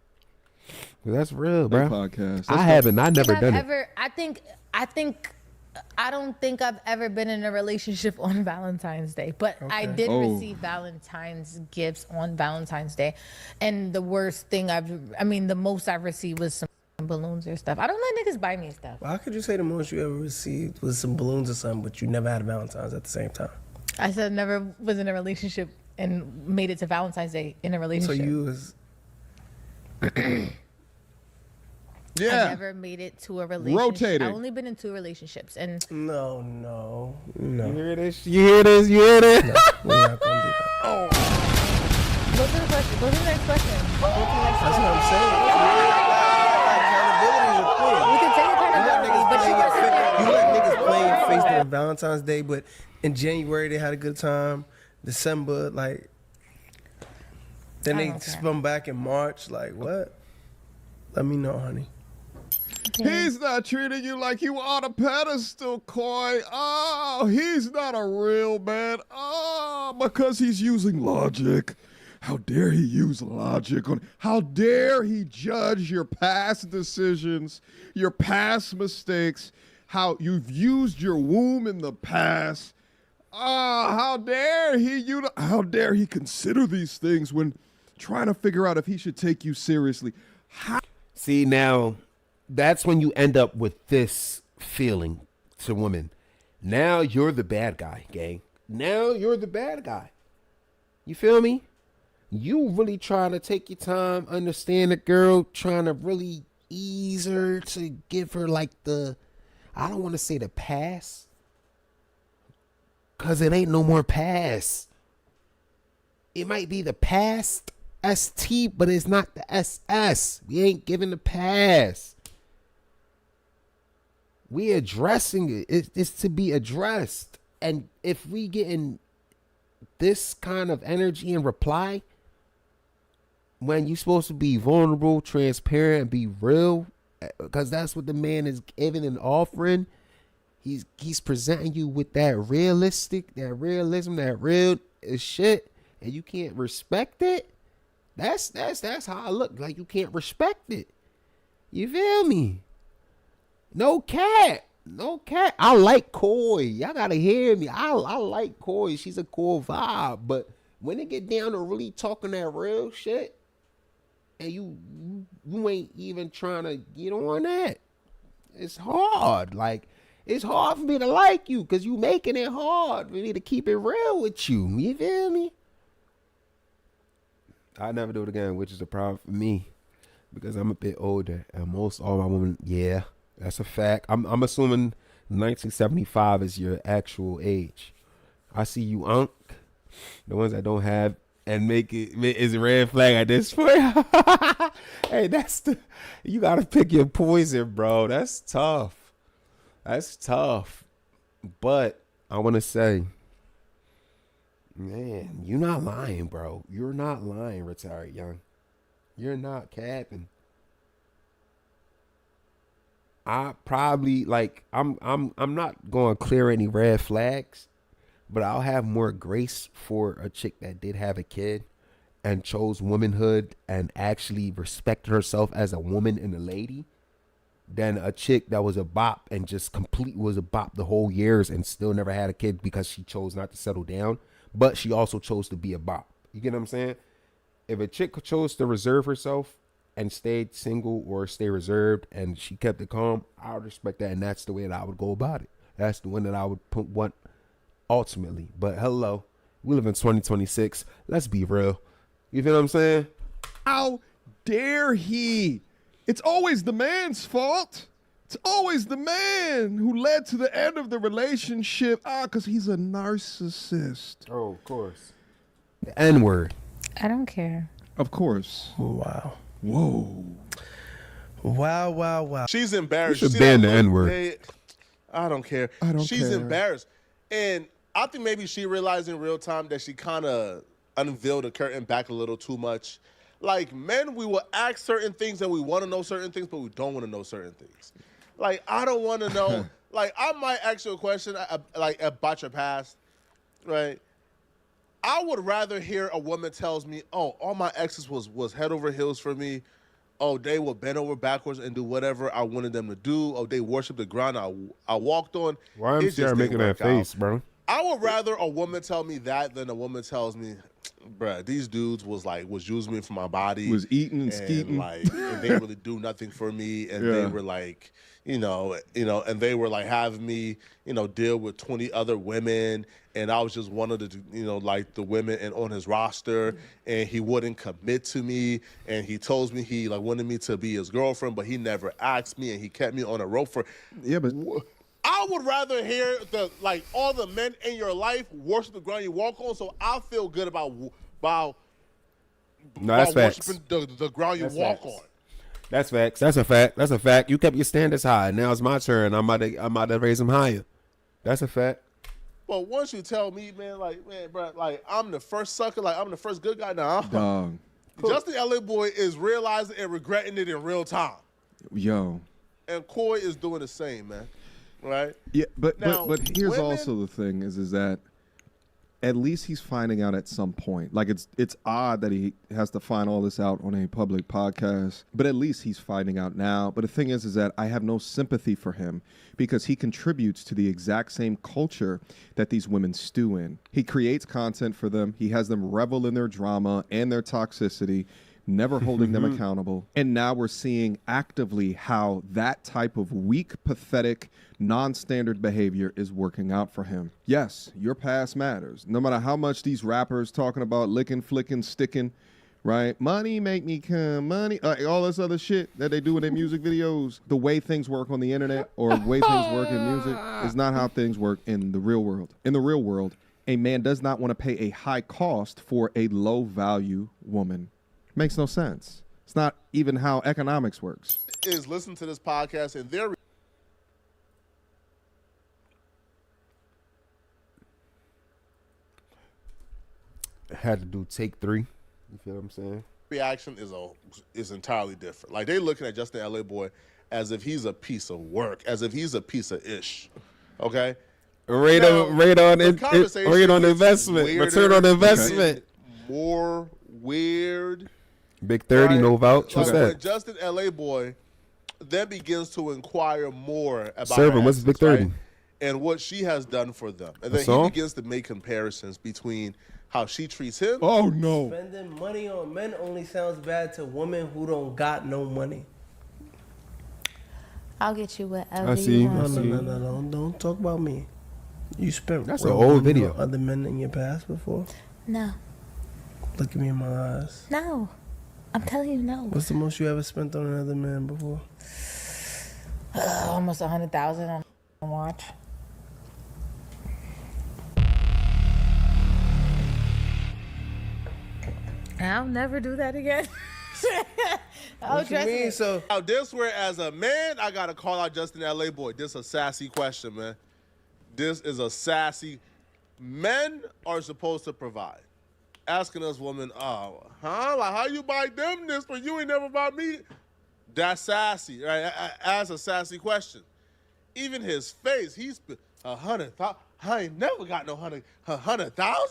That's real, bro. Podcast. I never done it. I don't think I've ever been in a relationship on Valentine's Day, but I did receive Valentine's gifts on Valentine's Day, and the most I've received was some balloons or stuff. I don't let niggas buy me stuff. Well, how could you say the most you ever received was some balloons or something, but you never had a Valentine's at the same time? I said I never was in a relationship and made it to Valentine's Day in a relationship. So you was... Yeah. I never made it to a relationship. Rotated. I've only been in 2 relationships, and no. You hear this? You hear this? No, we're not gonna do that. go to the question. Go to the next question. That's what I'm saying. Accountability is a thing. We can take accountability, but You let niggas play in face on Valentine's Day, but in January they had a good time. December, like, then they spun back in March. Like, what? Let me know, honey. He's not treating you like you on a pedestal, Coy. Oh, he's not a real man. Oh, because he's using logic. How dare he use logic? How dare he judge your past decisions, your past mistakes, how you've used your womb in the past. How dare he consider these things when trying to figure out if he should take you seriously. See, now, that's when you end up with this feeling to women. Now you're the bad guy, gang. Now you're the bad guy. You feel me? You really trying to take your time, understand the girl, trying to really ease her to give her like I don't want to say the pass, because it ain't no more pass. It might be the past ST, but it's not the SS. We ain't giving the pass. We addressing it. It's to be addressed. And if we getting this kind of energy and reply, when you supposed to be vulnerable, transparent, and be real, because that's what the man is giving and offering. He's presenting you with that realistic, that realism, that real shit, and you can't respect it. That's how I look. Like you can't respect it. You feel me? No cat. I like Koi. Y'all gotta hear me. I like Koi. She's a cool vibe. But when it get down to really talking that real shit, and you ain't even trying to get on that, it's hard. Like, it's hard for me to like you because you making it hard for me to keep it real with you. You feel me? I never do it again, which is a problem for me because I'm a bit older and most all my women, yeah, that's a fact. I'm assuming 1975 is your actual age. I see you, Unc. The ones that don't have and make it is a red flag at this point. Hey, you gotta pick your poison, bro. That's tough. But I want to say, man, you're not lying, bro. You're not lying, retired young. You're not capping. I probably I'm not going to clear any red flags, but I'll have more grace for a chick that did have a kid and chose womanhood and actually respected herself as a woman and a lady than a chick that was a bop and just was a bop the whole years and still never had a kid because she chose not to settle down, but she also chose to be a bop. You get what I'm saying? If a chick chose to reserve herself and stayed single or stay reserved and she kept it calm, I would respect that, and that's the way that I would go about it. That's the one that I would want ultimately. But hello, we live in 2026. Let's be real. You feel what I'm saying? How dare he? It's always the man's fault. It's always the man who led to the end of the relationship. Because he's a narcissist. Oh, of course. The N-word. I don't care. Of course. Wow. Whoa. Wow. She's embarrassed. You should ban the N-word. I don't care. She's embarrassed. And I think maybe she realized in real time that she kind of unveiled the curtain back a little too much. Like, men, we will ask certain things and we want to know certain things, but we don't want to know certain things. Like, I don't want to know. Like, I might ask you a question, about your past, right? I would rather hear a woman tells me, oh, all my exes was head over heels for me. Oh, they would bend over backwards and do whatever I wanted them to do. Oh, they worship the ground I walked on. Why am I making that face, bro? I would rather a woman tell me that than a woman tells me, bruh, these dudes was using me for my body. Was eating and skeeting. And they really do nothing for me. And they were and they were having me, deal with 20 other women. And I was just one of the, the women and on his roster. And he wouldn't commit to me. And he told me he wanted me to be his girlfriend, but he never asked me. And he kept me on a rope for. Yeah, but I would rather hear all the men in your life worship the ground you walk on, so I feel good about worshiping the ground you walk on. That's facts. That's a fact. That's a fact. You kept your standards high. Now it's my turn. I'm about to raise them higher. That's a fact. But once you tell me, man, bro, I'm the first sucker, I'm the first good guy now. Dog. Justin LA Boy is realizing and regretting it in real time. Yo. And Koi is doing the same, man. Right? Yeah, but here's women, also the thing is that at least he's finding out at some point. Like it's odd that he has to find all this out on a public podcast, but at least he's finding out now. But the thing is that I have no sympathy for him because he contributes to the exact same culture that these women stew in. He creates content for them. He has them revel in their drama and their toxicity, never holding them accountable. And now we're seeing actively how that type of weak, pathetic, non-standard behavior is working out for him. Yes, your past matters. No matter how much these rappers talking about licking, flicking, sticking, right? Money make me come, money, all this other shit that they do in their music videos. The way things work on the internet or the way things work in music is not how things work in the real world. In the real world, a man does not want to pay a high cost for a low value woman. Makes no sense. It's not even how economics works. Is listen to this podcast and their Had to do take 3. You feel what I'm saying? reaction is entirely different. Like they looking at Justin LA Boy as if he's a piece of work, as if he's a piece of ish. Okay. Rate on investment. Return on investment. More weird. Big 30, no vouch. What's that? When Justin LA Boy then begins to inquire more about Serving. her What's essence, Big 30? right? And what she has done for them. And then he begins to make comparisons between how she treats him. Oh, no. Spending money on men only sounds bad to women who don't got no money. I'll get you whatever I see. you want. No. Don't talk about me. You spent That's an real old money video. on other men in your past before? No. Look at me in my eyes. No. I'm telling you no. What's the most you ever spent on another man before? Almost 100,000 on a watch. I'll never do that again. What you mean? So now this where as a man, I gotta call out Justin LA Boy. This a sassy question, man. This is a sassy. Men are supposed to provide. Asking us women, oh, huh? Like how you buy them this, but you ain't never bought me? That's sassy, right? Ask a sassy question. Even his face, he's 100,000. I ain't never got no 100,000.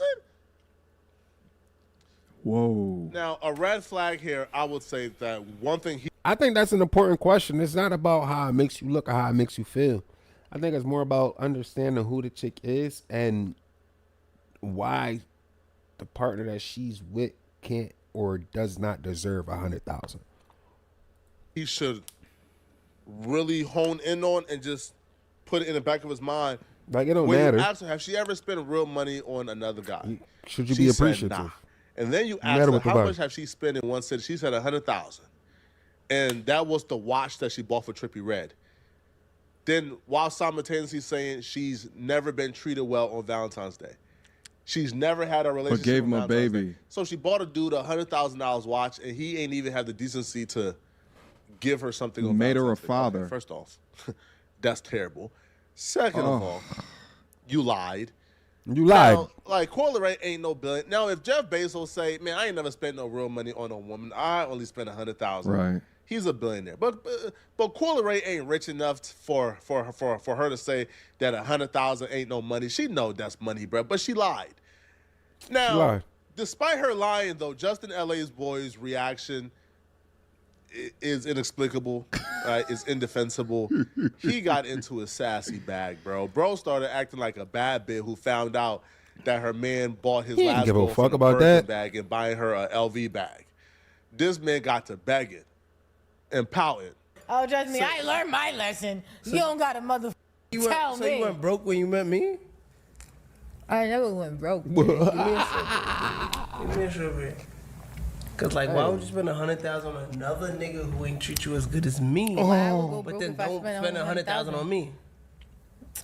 Whoa. Now, a red flag here, I would say that one thing I think that's an important question. It's not about how it makes you look or how it makes you feel. I think it's more about understanding who the chick is and why the partner that she's with can't or does not deserve 100,000. he should really hone in on and just put it in the back of his mind. Like it don't When matter. You ask her, have she ever spent real money on another guy? Should you She be said, appreciative? nah. And then you No ask matter her, what the how vibe. much have she spent in one city? She said 100,000. And that was the watch that she bought for Trippie Redd. Then while simultaneously saying she's never been treated well on Valentine's Day. She's never had a relationship. But gave him on a Valentine's baby. Day. So she bought a dude a $100,000 watch, and he ain't even have the decency to give her something. On Made her a Valentine's Day. father. Okay, first off, that's terrible. Second of all, you lied. You lied. Now, like, Coyle Ray ain't no billion. Now, if Jeff Bezos say, man, I ain't never spent no real money on a woman. I only spent 100,000. Right. He's a billionaire. But Coyle Ray ain't rich enough for her to say that 100,000 ain't no money. She know that's money, bro. But she lied. Now, She lied. Despite her lying, though, Justin LA's Boy's reaction is inexplicable, right? It's indefensible. He got into his sassy bag, bro. Bro started acting like a bad bitch who found out that her man bought his He didn't last give a girlfriend fuck about Birkin that. bag and buying her a LV bag. This man got to begging and pouting. Oh, trust me, I learned my lesson. You don't got to tell So me. you went broke when you met me? I never went broke. Give me a strawberry. Cause like, why would you spend 100,000 on another nigga who ain't treat you as good as me? Why I would go But broke then if I don't spent spend 100,000 on me.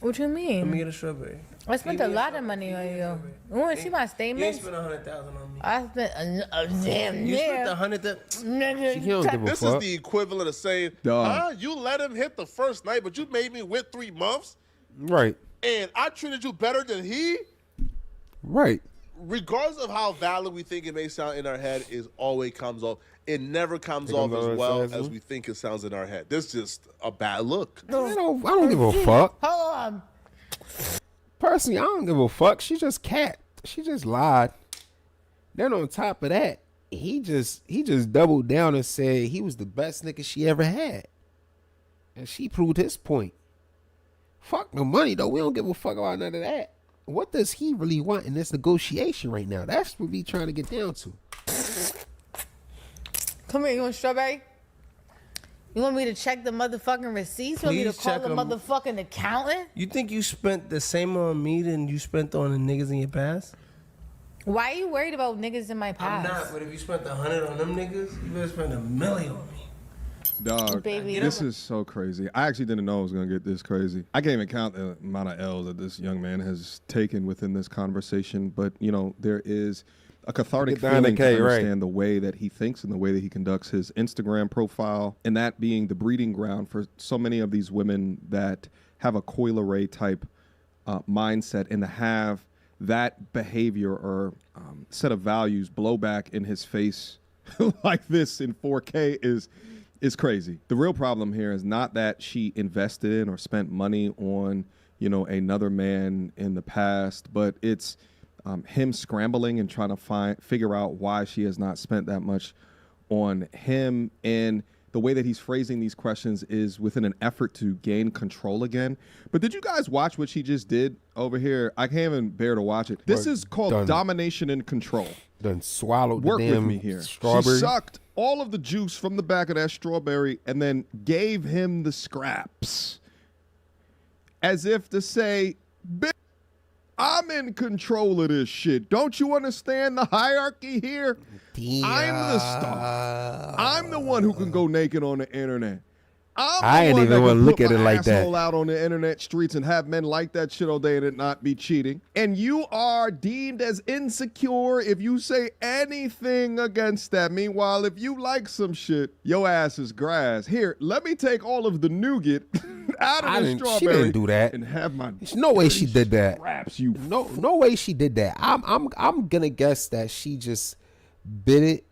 What you Let me mean? get a strawberry. I spent a lot of money on you. You want to see my You ain't statements? spent 100,000 on me. I spent a damn You spent near. 100,000. Nigga, He don't give a This fuck. is the equivalent of saying, Dog. huh? You let him hit the first night, but you made me wait 3 months, Right. and I treated you better than he? Right. Regardless of how valid we think it may sound in our head, it always comes off. It never comes It off comes as off well as as we think it sounds in our head. This is just a bad look. I don't give a fuck. Hold on. Personally, I don't give a fuck. She just cat. She just lied. Then on top of that, he just doubled down and said he was the best nigga she ever had. And she proved his point. Fuck the money though. We don't give a fuck about none of that. What does he really want in this negotiation right now? That's what we trying to get down to. Come here, you want strawberry? You want me to check the motherfucking receipts? You want me to Please call check the 'em. motherfucking accountant? You think you spent the same on me than you spent on the niggas in your past? Why are you worried about niggas in my I'm past? not, but if you spent 100 on them niggas, you better spend $1 million on me. Dog, Baby. this is so crazy. I actually didn't know it was going to get this crazy. I can't even count the amount of L's that this young man has taken within this conversation, but, you know, there is a cathartic Get down to feeling to K, right. understand the way that he thinks and the way that he conducts his Instagram profile, and that being the breeding ground for so many of these women that have a coil array type mindset, and to have that behavior or set of values blow back in his face like this in 4K is crazy. The real problem here is not that she invested in or spent money on, you know, another man in the past, but it's him scrambling and trying to figure out why she has not spent that much on him. And the way that he's phrasing these questions is within an effort to gain control again. But did you guys watch what she just did over here? I can't even bear to watch it. This is called domination and control. Done swallowed Work the with damn me here. strawberry. She sucked all of the juice from the back of that strawberry and then gave him the scraps, as if to say, bitch, I'm in control of this shit. Don't you understand the hierarchy here? I'm the star. I'm the one who can go naked on the internet. I ain't even want to look at it like that. Asshole out on the internet streets and have men like that shit all day and it not be cheating. And you are deemed as insecure if you say anything against that. Meanwhile, if you like some shit, your ass is grass. Here, let me take all of the nougat out of the strawberry. She didn't do that. And have my There's no way she did that. Scraps, you. No way she did that. I'm gonna guess that she just bit it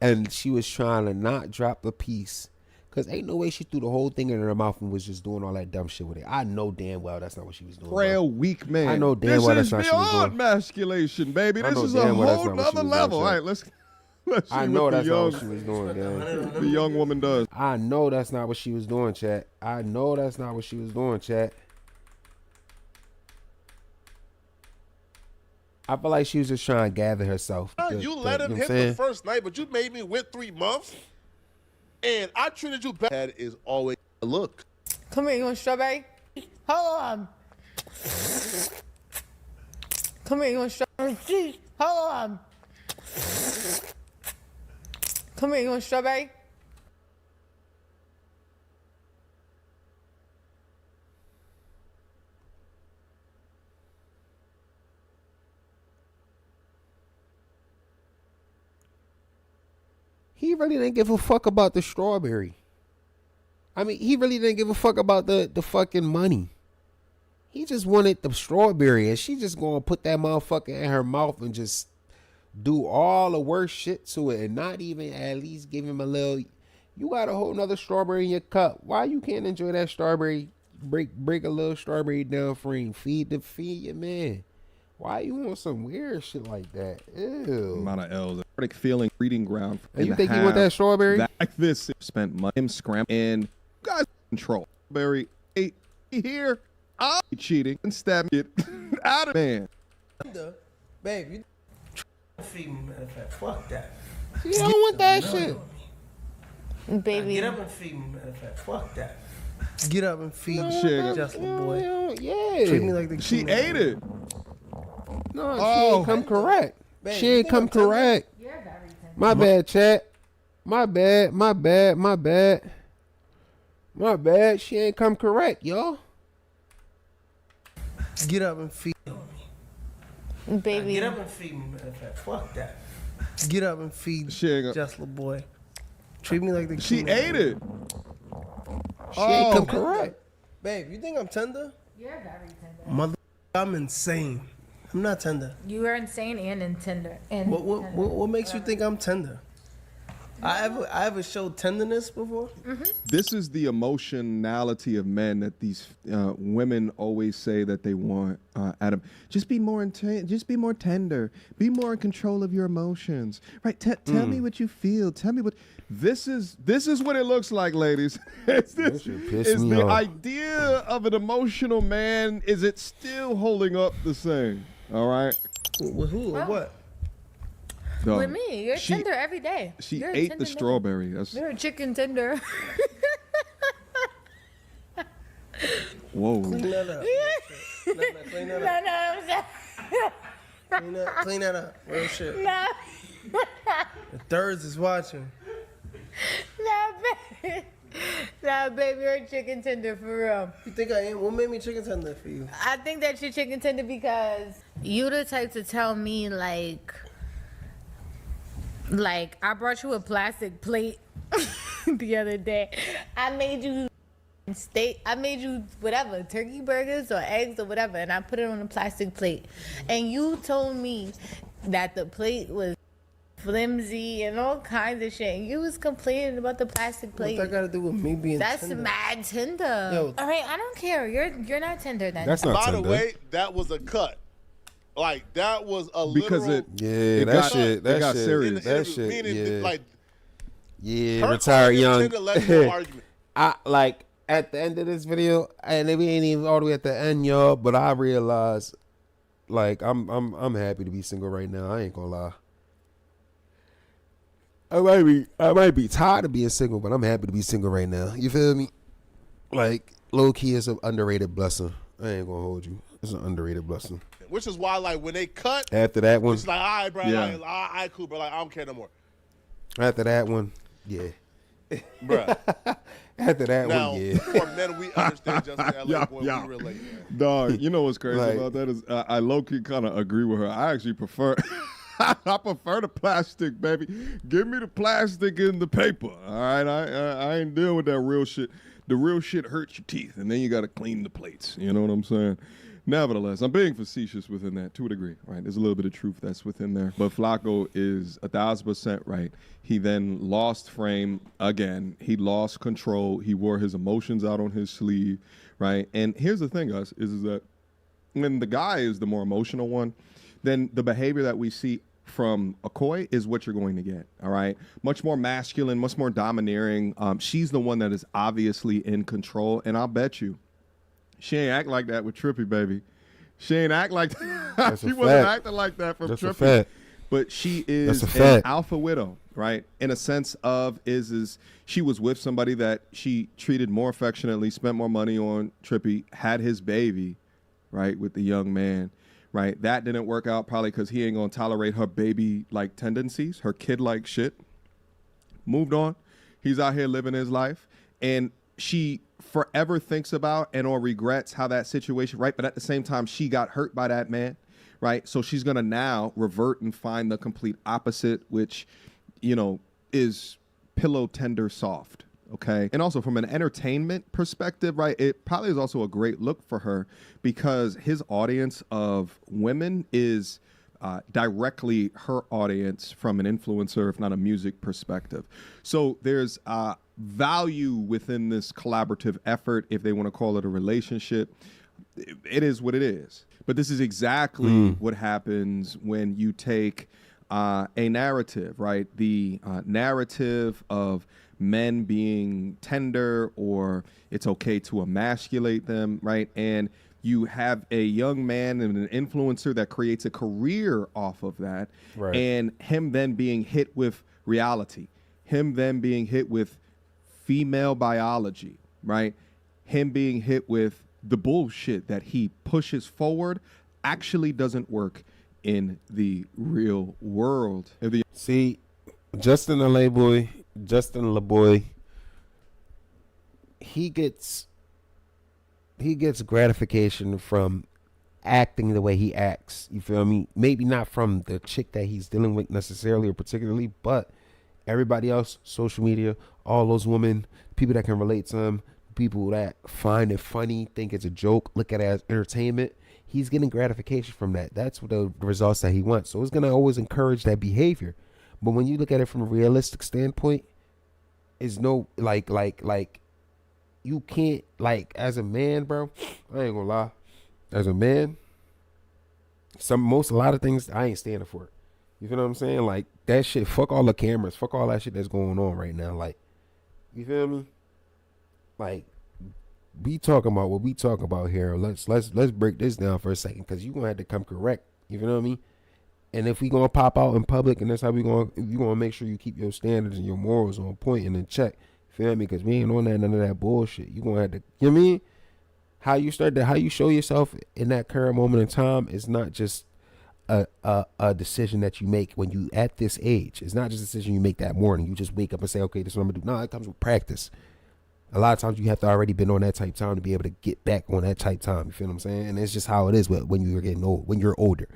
and she was trying to not drop a piece. Cause ain't no way she threw the whole thing in her mouth and was just doing all that dumb shit with it. I know damn well that's not what she was doing. Frail, weak man. I know damn well that's not what she was This is beyond doing. masculation, baby. I This know is a damn well that's whole not what she nother was level. doing, All right, let's see I know what that's the not young, what she was doing, damn. the young woman does. I know that's not what she was doing, chat. I know that's not what she was doing, chat. I feel like she was just trying to gather herself. You let him hit the first night, but you made me wait 3 months, and I treated you bad. That is always a look. Come here, you want strawberry? Hold on. Come here, you want strawberry? Hold on. Come here, you want strawberry? He really didn't give a fuck about the strawberry. I mean, he really didn't give a fuck about the fucking money. He just wanted the strawberry, and she just gonna put that motherfucker in her mouth and just do all the worst shit to it and not even at least give him a little. You got a whole nother strawberry in your cup. Why you can't enjoy that strawberry? Break a little strawberry down for him. Feed your man. Why you want some weird shit like that? Ew. Amount of L's. Feeling breeding ground. And you think you want that strawberry? Like this, spent money, him scrambling, and you guys control. Strawberry, hey, here, I'm cheating and stab it out of man. Babe, you feed me, matter of fact. Fuck that. You don't want that shit. Baby. Get up and feed me, matter of fact. Fuck that. Get up and feed me, Shit. just little boy. Yeah. Treat me like the She king. ate it. No, she ain't come correct. Babe, She you ain't think come I'm telling you? correct. My bad, chat. My bad. She ain't come correct, y'all. Get up and feed me. Baby. Get up and feed me, matter of fact. Fuck that. Get up and feed She ain't just little boy. Treat me like the She king. ate it. She ain't come correct. Babe, you think I'm tender? You're very tender. Mother, I'm insane. I'm not tender. You are insane and tender. And What makes you think I'm tender? I ever showed tenderness before? This is the emotionality of men that these women always say that they want. Adam, just be more just be more tender. Be more in control of your emotions. Right? Tell me what you feel. Tell me what. This is what it looks like, ladies. Is the idea of an emotional man? Is it still holding up the same? All right. With who or what? With me, you're tender every day. She You're a ate tender the strawberry. You're a chicken tender. Whoa. Clean that up. Clean that up. Clean that up. Real shit. No. The thirds is watching. Nah, baby, you're a chicken tender for real. You think I am? What made me chicken tender for you? I think that you're chicken tender because you the type to tell me like Like, I brought you a plastic plate the other day. I made you steak. I made you whatever, turkey burgers or eggs or whatever, and I put it on a plastic plate. And you told me that the plate was flimsy and all kinds of shit. And you was complaining about the plastic plate. What that got to do with me being That's tender? mad tender. Yo. All right, I don't care. You're not tender then. That's not By tender. the way, that was a cut. Like that was a Because literal. Yeah, that got- shit. it That got shit. serious. That interview, shit. meaning, Yeah. like Yeah, her retired calling it young. tender led to an argument. I like at the end of this video, and we ain't even all the way at the end, y'all. But I realized, like, I'm happy to be single right now. I ain't gonna lie. I might be tired of being single, but I'm happy to be single right now. You feel me? Like, low key is an underrated blessing. I ain't gonna hold you. It's an underrated blessing. Which is why, like, when they cut, After that one, it's like, all right, bro, Yeah. like, all right, cool, bro. Like, I don't care no more, after that one, yeah. bro. After that Now, one, yeah. for men, we understand just LA Yeah, boy, yeah. we relate, man. Dog, you know what's crazy Like- about that is I low-key kind of agree with her. I actually prefer I prefer the plastic, baby. Give me the plastic and the paper. All right, I ain't dealing with that real shit. The real shit hurts your teeth, and then you got to clean the plates. You know what I'm saying? Nevertheless, I'm being facetious within that to a degree, right? There's a little bit of truth that's within there. But Flacco is 1,000% right. He then lost frame again. He lost control. He wore his emotions out on his sleeve, right? And here's the thing, guys, is that when the guy is the more emotional one, then the behavior that we see from Okoye is what you're going to get, all right? Much more masculine, much more domineering. She's the one that is obviously in control, and I'll bet you she ain't act like that with Trippy, baby. She ain't act like that. That's a She wasn't fact. acting like that from That's a Trippy. fact. But she is That's a an fact. alpha widow, right? In a sense of is she was with somebody that she treated more affectionately, spent more money on. Trippy had his baby, right, with the young man, right? That didn't work out probably because he ain't gonna tolerate her baby-like tendencies, her kid-like shit. Moved on. He's out here living his life, and she forever thinks about and or regrets how that situation, right? But at the same time, she got hurt by that man, right? So she's gonna now revert and find the complete opposite, which, you know, is pillow tender soft. Okay. And also from an entertainment perspective, right, it probably is also a great look for her because his audience of women is directly her audience from an influencer, if not a music perspective. So there's value within this collaborative effort, if they want to call it a relationship. It is what it is. But this is exactly what happens when you take a narrative, right? The narrative of men being tender or it's okay to emasculate them, right? And you have a young man and an influencer that creates a career off of that. Right. And him then being hit with reality, him then being hit with female biology, right? Him being hit with the bullshit that he pushes forward actually doesn't work in the real world. See, Justin LaBoy, he gets gratification from acting the way he acts. You feel me? Maybe not from the chick that he's dealing with necessarily or particularly, but everybody else, social media, all those women, people that can relate to him, people that find it funny, think it's a joke, look at it as entertainment. He's getting gratification from that. That's what the results that he wants. So it's going to always encourage that behavior. But when you look at it from a realistic standpoint, it's no, like, you can't, like, as a man, bro, I ain't gonna lie. As a man, a lot of things, I ain't standing for it. You feel what I'm saying? Like, that shit, fuck all the cameras, fuck all that shit that's going on right now. Like, you feel me? Like, we talking about what we talking about here. Let's break this down for a second, because you gonna have to come correct. You feel what I mean? And if we gonna pop out in public, and that's how you gonna make sure you keep your standards and your morals on point and in check. Feel me? Because we ain't on that none of that bullshit. You gonna have to, you know what I mean? How you show yourself in that current moment in time is not just a decision that you make when you at this age. It's not just a decision you make that morning. You just wake up and say, okay, this is what I'm gonna do. No, it comes with practice. A lot of times you have to already been on that type time to be able to get back on that type time. You feel what I'm saying? And it's just how it is when you're getting old, when you're older.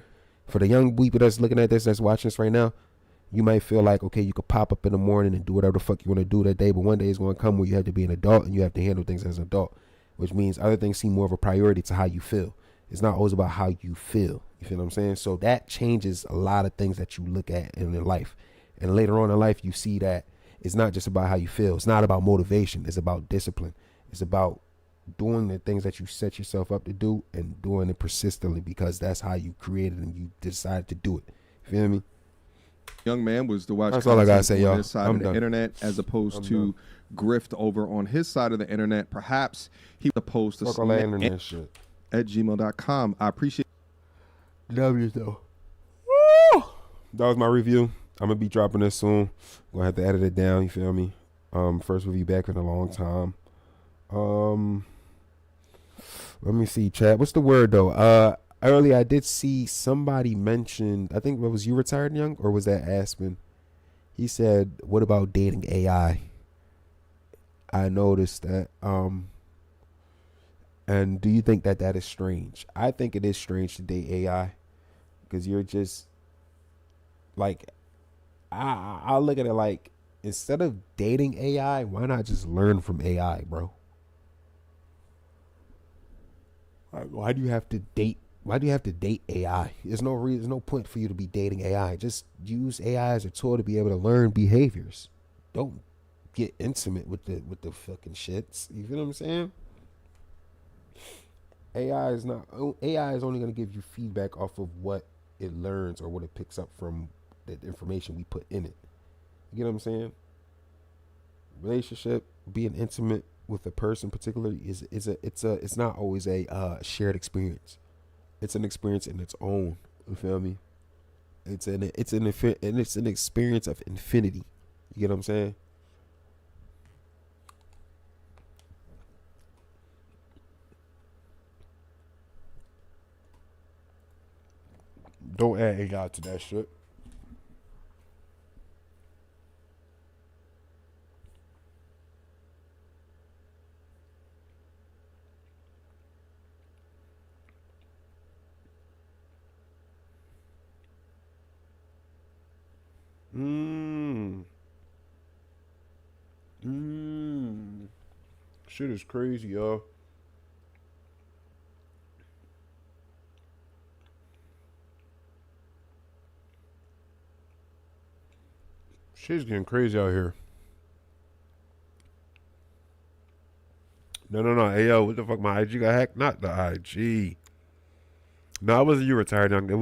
For the young people that's looking at this, that's watching this right now, You might feel like, okay, you could pop up in the morning and do whatever the fuck you want to do that day, but one day is going to come where you have to be an adult and you have to handle things as an adult, which means other things seem more of a priority to how you feel. It's not always about how you feel. You feel what I'm saying? So that changes a lot of things that you look at in your life. And later on in life, you see that it's not just about how you feel. It's not about motivation. It's about discipline. It's about doing the things that you set yourself up to do and doing it persistently, because that's how you created and you decided to do it. You feel me? Young man was to watch That's all I gotta say, on y'all. this side I'm of the done. internet as opposed to grift over on his side of the internet. Perhaps he would post to Fuck all that internet shit. at gmail.com. I appreciate W though. That was my review. I'm gonna be dropping this soon. Gonna have to edit it down. You feel me? First review back in a long time. Let me see, chat. What's the word though? Earlier I did see somebody mentioned. I think, what was, you retired young, or was that Aspen? He said, "What about dating AI?" I noticed that. And do you think that that is strange? I think it is strange to date AI, because you're just like, I look at it like, instead of dating AI, why not just learn from AI, bro? Like, why do you have to date? Why do you have to date AI? There's no reason, there's no point for you to be dating AI. Just use AI as a tool to be able to learn behaviors. Don't get intimate with the fucking shits. You feel what I'm saying? AI is only going to give you feedback off of what it learns or what it picks up from the information we put in it. You get what I'm saying? Relationship, being intimate with a person particularly it's not always a shared experience. It's an experience in its own. You feel me? It's an experience of infinity. You get what I'm saying? Don't add AI to that shit. Shit is crazy, y'all. Shit's getting crazy out here. No. Hey, yo, what the fuck? My IG got hacked? Not the IG. No, it wasn't you retired young. It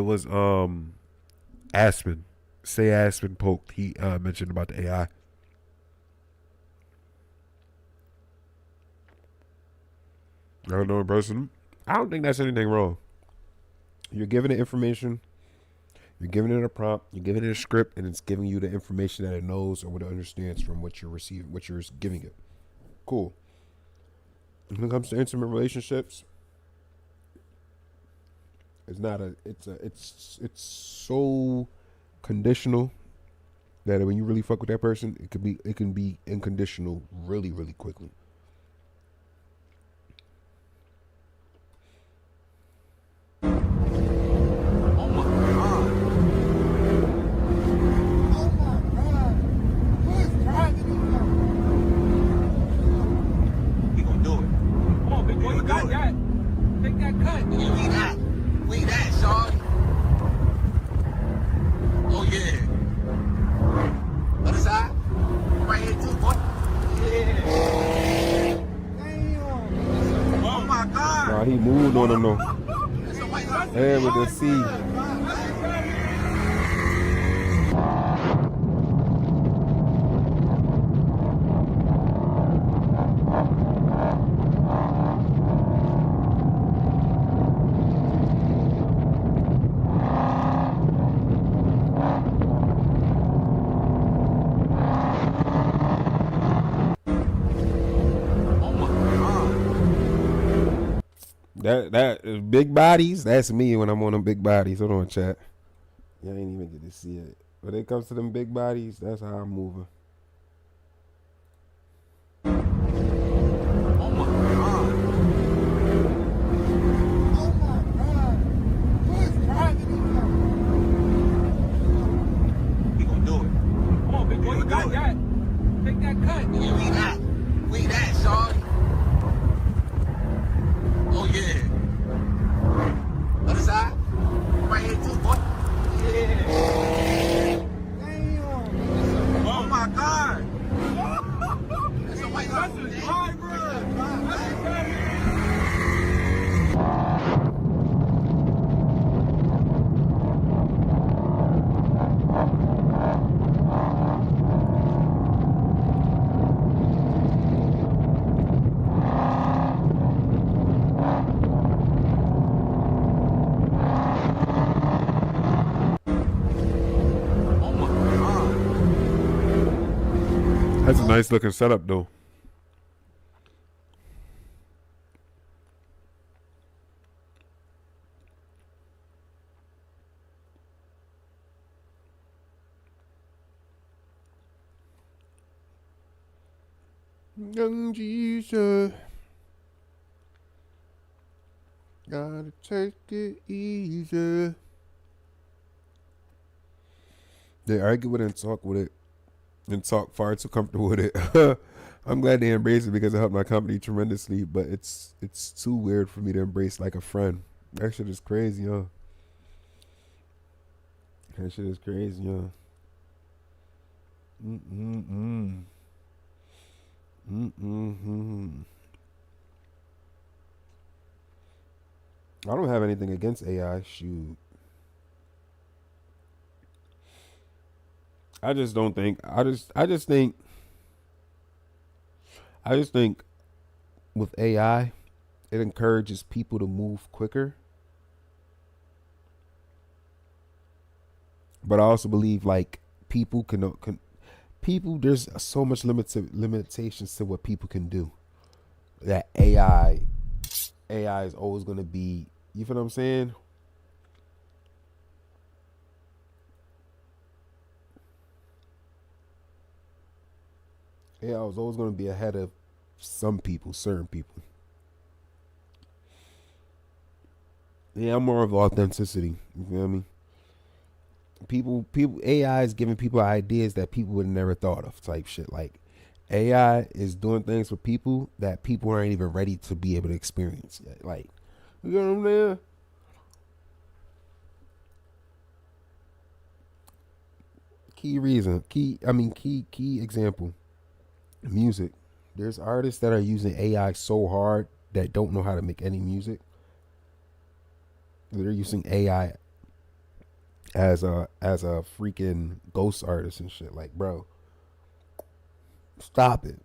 was Aspen. Say Aspen poked. He mentioned about the AI. I don't know in person. I don't think that's anything wrong. You're giving it information. You're giving it a prompt. You're giving it a script, and it's giving you the information that it knows or what it understands from what you're receiving, what you're giving it. Cool. When it comes to intimate relationships, it's so conditional that when you really fuck with that person, it can be unconditional really, really quickly. He moved on him though. There with the C. That big bodies, that's me when I'm on them big bodies. Hold on, chat. You ain't even get to see it. When it comes to them big bodies, that's how I'm moving. That's a nice looking setup, though. Young Jesus, gotta take it easy. They argue with it and talk with it and talk far too comfortable with it. I'm glad they embrace it because it helped my company tremendously, but it's too weird for me to embrace like a friend. That shit is crazy, yo. That shit is crazy, yo. Mm-mm-mm. Mm-mm-mm. I don't have anything against AI. Shoot. I just don't think. I just think with AI, it encourages people to move quicker. But I also believe like people can people there's so much limitations to what people can do. That AI is always going to be, you feel what I'm saying? AI is always going to be ahead of some people, certain people. Yeah, I'm more of authenticity. You feel me? People, AI is giving people ideas that people would have never thought of, type shit. Like, AI is doing things for people that people aren't even ready to be able to experience yet. Like, you know what I'm saying? Key example. Music. There's artists that are using AI so hard that don't know how to make any music. They're using AI as a freaking ghost artist and shit. Like, bro, stop it.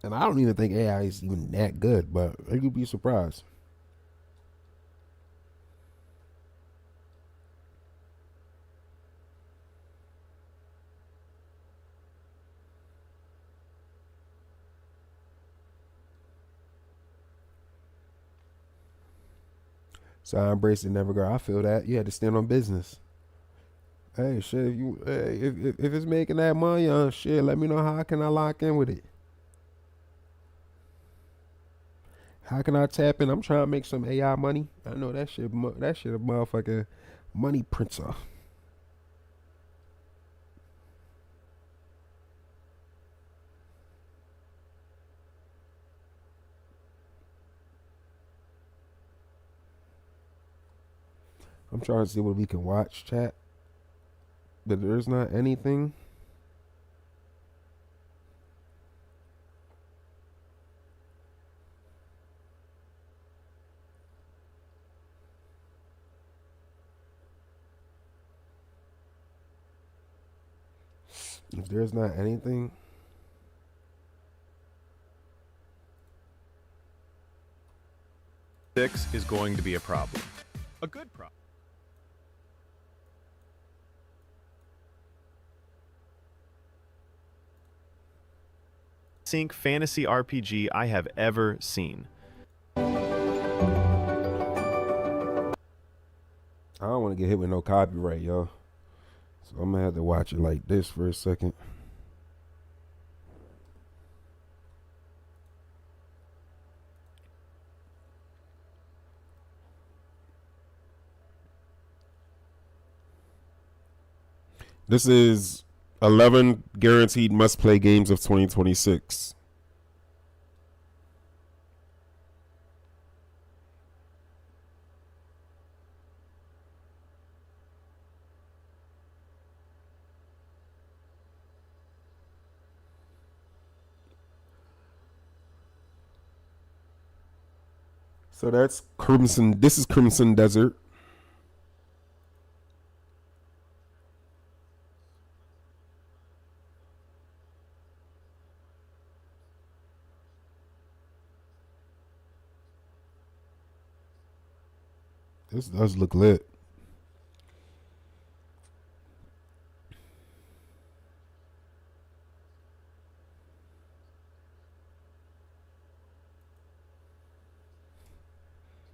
And I don't even think AI is even that good, but you'd be surprised. So I embrace it, never go. I feel that you had to stand on business. Hey, shit, if it's making that money, shit, let me know how can I lock in with it. How can I tap in? I'm trying to make some AI money. I know that shit a motherfucking money printer. I'm trying to see what we can watch, chat. But there's not anything. If there's not anything. Six is going to be a problem. A good problem. Sync fantasy RPG I have ever seen. I don't want to get hit with no copyright, yo. So I'm gonna have to watch it like this for a second. This is 11 guaranteed must-play games of 2026. So that's Crimson. This is Crimson Desert. This does look lit.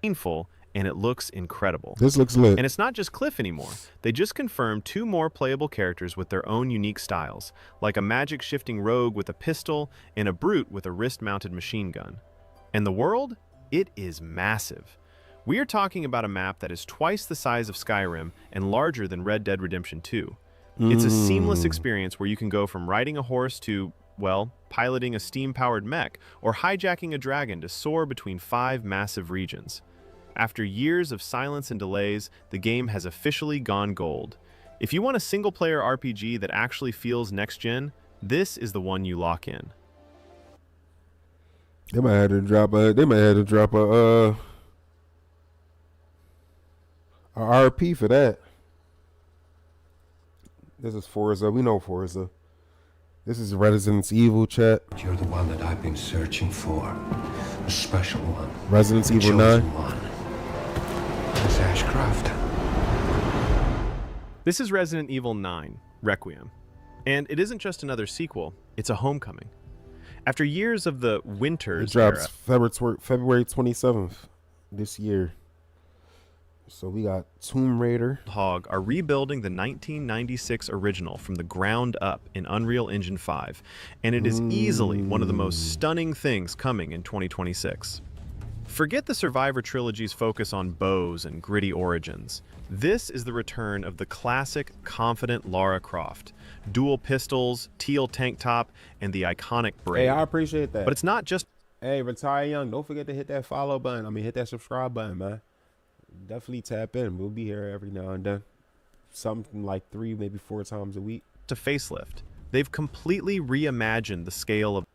painful, and it looks incredible. This looks lit. And it's not just Cliff anymore. They just confirmed 2 more playable characters with their own unique styles, like a magic-shifting rogue with a pistol and a brute with a wrist-mounted machine gun. And the world? It is massive. We are talking about a map that is twice the size of Skyrim and larger than Red Dead Redemption 2. It's a seamless experience where you can go from riding a horse to, well, piloting a steam-powered mech or hijacking a dragon to soar between 5 massive regions. After years of silence and delays, the game has officially gone gold. If you want a single-player RPG that actually feels next-gen, this is the one you lock in. They might have to drop a RP for that. This is Forza. We know Forza. This is Resident Evil, chat. You're the one that I've been searching for. A special one. Resident Evil 9. One. It's Ashcroft. This is Resident Evil 9, Requiem. And it isn't just another sequel, it's a homecoming. After years of the Winters It drops February 27th this year. So we got Tomb Raider. Hog are rebuilding the 1996 original from the ground up in Unreal Engine 5, and it is easily one of the most stunning things coming in 2026. Forget the Survivor trilogy's focus on bows and gritty origins. This is the return of the classic, confident Lara Croft. Dual pistols, teal tank top, and the iconic braid. Hey, I appreciate that. But it's not just... Hey, Retire Young, don't forget to hit that follow button. Hit that subscribe button, man. Definitely tap in. We'll be here every now and then. Something like 3, maybe 4 times a week. To facelift. They've completely reimagined the scale of...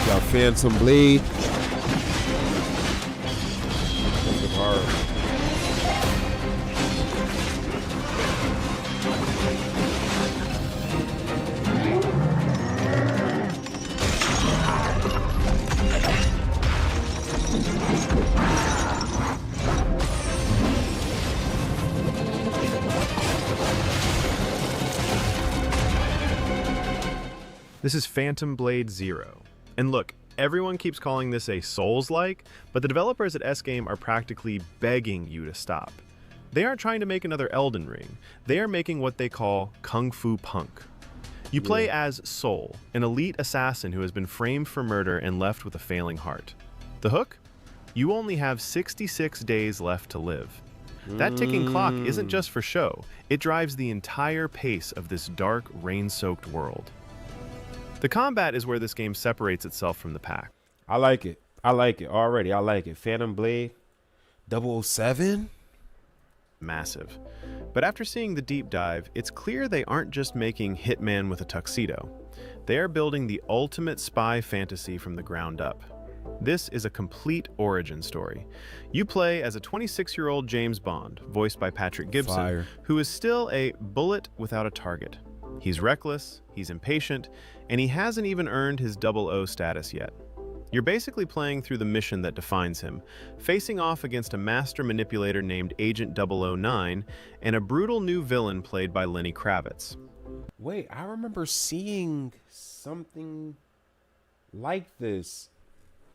Got Phantom Blade. That's hard. This is Phantom Blade Zero. And look, everyone keeps calling this a Souls-like, but the developers at S-Game are practically begging you to stop. They aren't trying to make another Elden Ring. They are making what they call Kung Fu Punk. You play as Soul, an elite assassin who has been framed for murder and left with a failing heart. The hook? You only have 66 days left to live. That ticking clock isn't just for show. It drives the entire pace of this dark, rain-soaked world. The combat is where this game separates itself from the pack. I like it. I like it already. I like it. Phantom Blade 007? Massive. But after seeing the deep dive, it's clear they aren't just making Hitman with a tuxedo. They are building the ultimate spy fantasy from the ground up. This is a complete origin story. You play as a 26-year-old James Bond, voiced by Patrick Gibson, who is still a bullet without a target. He's reckless, he's impatient, and he hasn't even earned his 00 status yet. You're basically playing through the mission that defines him, facing off against a master manipulator named Agent 009 and a brutal new villain played by Lenny Kravitz. Wait, I remember seeing something like this.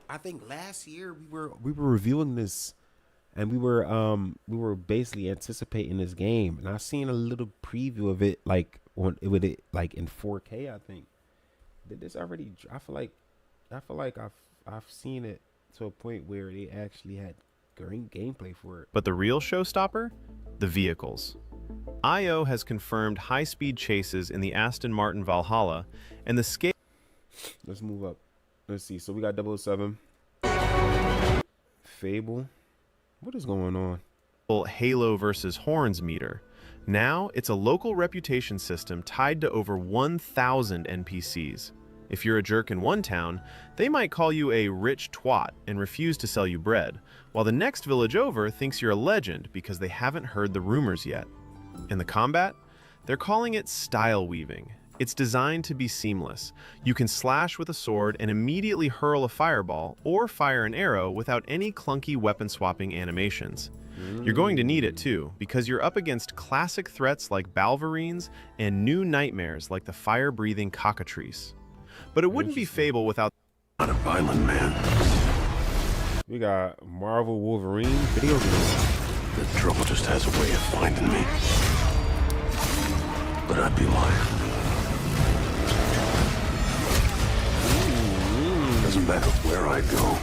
I think last year we were reviewing this, and we were basically anticipating this game, and I seen a little preview of it, like in 4K. I think did this already? I feel like I've seen it to a point where they actually had great gameplay for it. But the real showstopper? The vehicles. IO has confirmed high-speed chases in the Aston Martin Valhalla, and the scale... Let's move up. Let's see. So we got 007. Fable. What is going on? Halo versus Horns meter. Now, it's a local reputation system tied to over 1,000 NPCs. If you're a jerk in one town, they might call you a rich twat and refuse to sell you bread, while the next village over thinks you're a legend because they haven't heard the rumors yet. In the combat, they're calling it style weaving. It's designed to be seamless. You can slash with a sword and immediately hurl a fireball or fire an arrow without any clunky weapon swapping animations. You're going to need it too, because you're up against classic threats like Balverines and new nightmares like the fire-breathing cockatrice. But it wouldn't be Fable without... Not a violent man. We got Marvel Wolverine video game. The trouble just has a way of finding me. But I'd be lying. Doesn't matter where I go.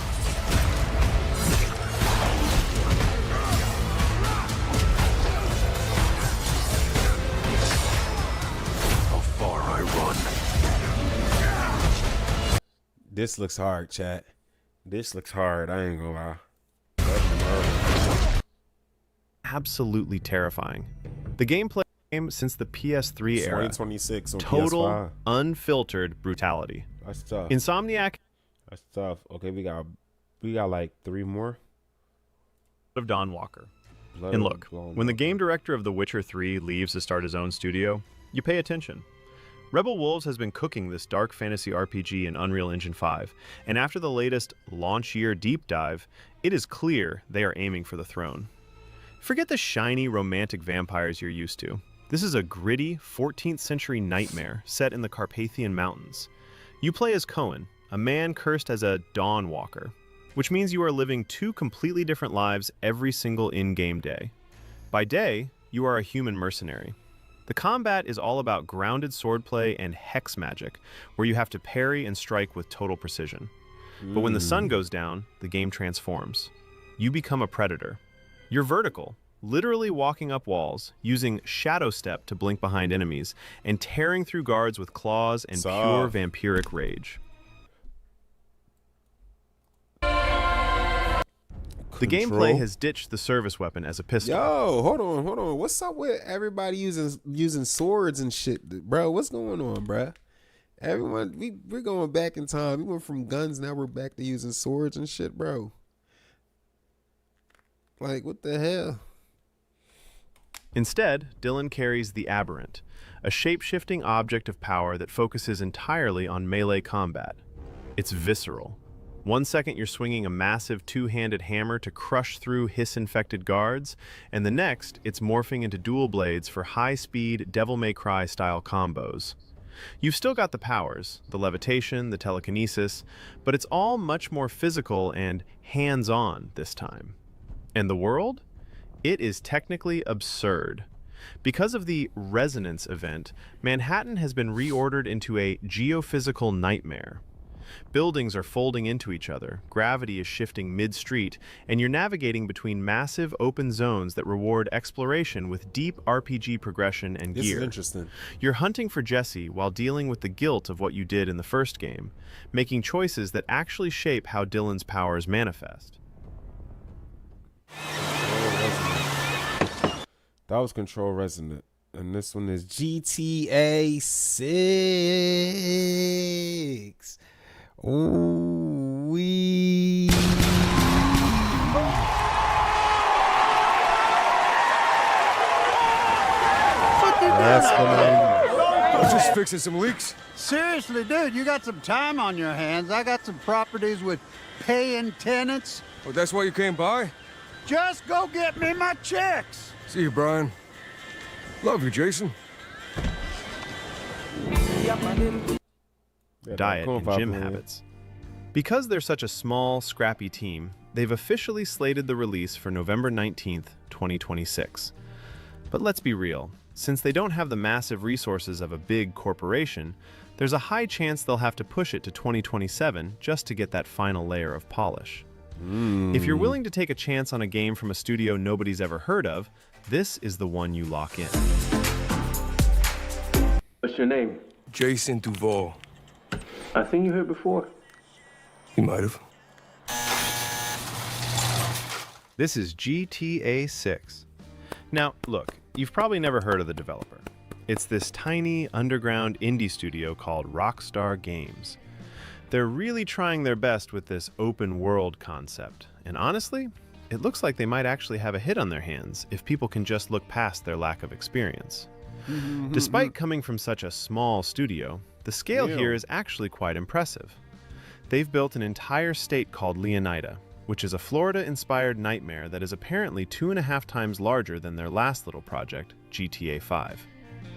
How far I run. This looks hard, chat. This looks hard. I ain't gonna lie. Absolutely terrifying. The gameplay game since the PS3 era. 2026 on total, PS5. Unfiltered brutality. That's tough. Insomniac. That's tough. Okay, we got like 3 more. Of Don Walker. Blood And of look, Dawn when the Walker. game director of The Witcher 3 leaves to start his own studio, you pay attention. Rebel Wolves has been cooking this dark fantasy RPG in Unreal Engine 5, and after the latest launch year deep dive, it is clear they are aiming for the throne. Forget the shiny, romantic vampires you're used to. This is a gritty, 14th century nightmare set in the Carpathian Mountains. You play as Cohen, a man cursed as a Dawn Walker, which means you are living 2 completely different lives every single in-game day. By day, you are a human mercenary. The combat is all about grounded swordplay and hex magic, where you have to parry and strike with total precision. But when the sun goes down, the game transforms. You become a predator. You're vertical, literally walking up walls, using shadow step to blink behind enemies, and tearing through guards with claws and pure vampiric rage. The gameplay has ditched the service weapon as a pistol. Yo, hold on. What's up with everybody using swords and shit, bro? What's going on, bro? Everyone, we're going back in time. We went from guns, now we're back to using swords and shit, bro. Like, what the hell? Instead, Dylan carries the Aberrant, a shape-shifting object of power that focuses entirely on melee combat. It's visceral. 1 second you're swinging a massive 2-handed hammer to crush through hiss-infected guards, and the next it's morphing into dual blades for high-speed Devil May Cry style combos. You've still got the powers, the levitation, the telekinesis, but it's all much more physical and hands-on this time. And the world? It is technically absurd. Because of the Resonance event, Manhattan has been reordered into a geophysical nightmare. Buildings are folding into each other, gravity is shifting mid-street, and you're navigating between massive open zones that reward exploration with deep RPG progression and gear. This is interesting. You're hunting for Jesse while dealing with the guilt of what you did in the first game, making choices that actually shape how Dylan's powers manifest. That was Control Resonant. And this one is GTA 6. Ooh, wee. I'm just fixing some leaks. Seriously, dude, you got some time on your hands. I got some properties with paying tenants. Oh, that's why you came by? Just go get me my checks. See you, Brian. Love you, Jason. Diet and gym habits. Because they're such a small, scrappy team, they've officially slated the release for November 19th, 2026. But let's be real, since they don't have the massive resources of a big corporation, there's a high chance they'll have to push it to 2027 just to get that final layer of polish. If you're willing to take a chance on a game from a studio nobody's ever heard of, this is the one you lock in. What's your name? Jason Duval. I seen you here before. You might have. This is GTA 6. Now, look, you've probably never heard of the developer. It's this tiny, underground indie studio called Rockstar Games. They're really trying their best with this open world concept, and honestly, it looks like they might actually have a hit on their hands if people can just look past their lack of experience. Despite coming from such a small studio, the scale here is actually quite impressive. They've built an entire state called Leonida, which is a Florida-inspired nightmare that is apparently 2.5 times larger than their last little project, GTA 5.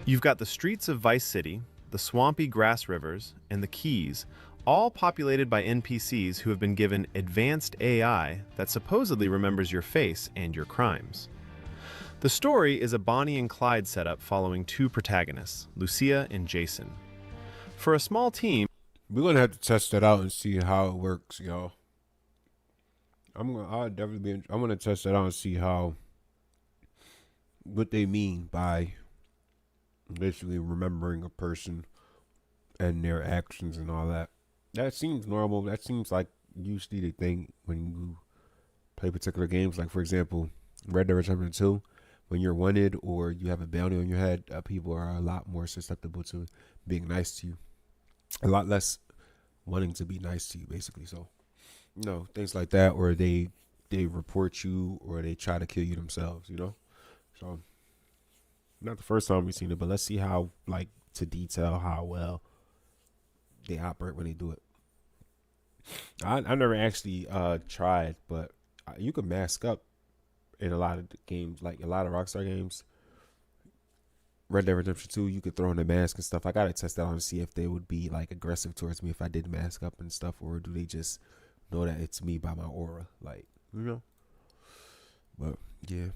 You've got the streets of Vice City, the swampy grass rivers, and the Keys, all populated by NPCs who have been given advanced AI that supposedly remembers your face and your crimes. The story is a Bonnie and Clyde setup following two protagonists, Lucia and Jason. For a small team, we're gonna have to test that out and see how it works, y'all. I'm gonna test that out and see what they mean by basically remembering a person and their actions and all that. That seems normal. That seems like usually the thing when you play particular games. Like, for example, Red Dead Redemption 2, when you're wanted or you have a bounty on your head, people are a lot more susceptible to being nice to you. A lot less wanting to be nice to you, basically. So, you know, things like that, or they report you or they try to kill you themselves, you know? So, not the first time we've seen it, but let's see how, like, to detail how well they operate when they do it. I never actually tried, but you can mask up in a lot of the games, like a lot of Rockstar games. Red Dead Redemption 2, you could throw in a mask and stuff. I gotta test that out and see if they would be like aggressive towards me if I did mask up and stuff, or do they just know that it's me by my aura, like, you know? But yeah,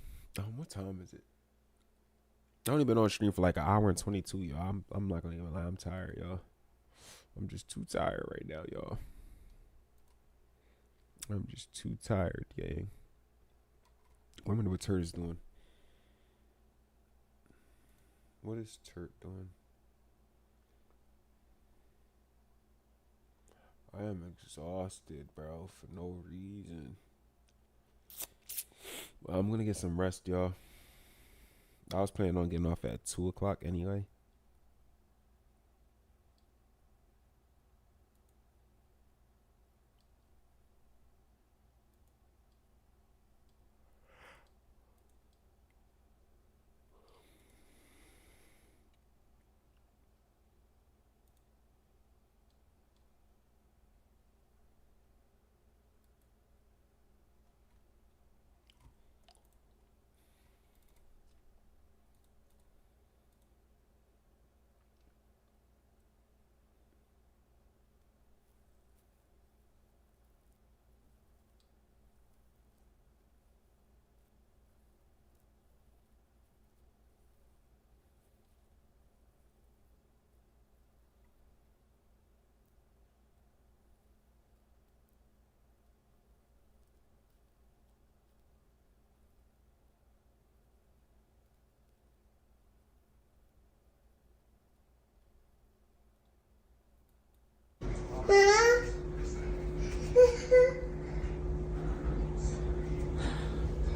what time is it? I only been on stream for like an hour and 22, y'all. I'm not gonna even lie, I'm tired, y'all. I'm just too tired right now, y'all. I'm just too tired, gang. I wonder what Turt is doing. What is Turt doing? I am exhausted, bro, for no reason. Well, I'm gonna get some rest, y'all. I was planning on getting off at 2 o'clock anyway.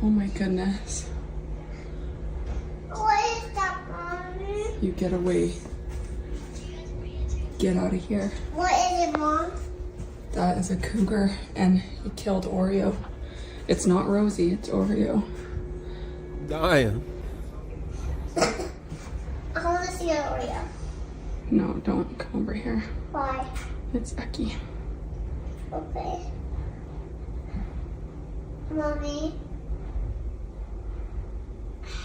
Oh my goodness. What is that, Mommy? You get away. Get out of here. What is it, Mom? That is a cougar, and he killed Oreo. It's not Rosie, it's Oreo. Dying. I want to see Oreo. No, don't come over here. Why? It's Eki. Okay. Mommy,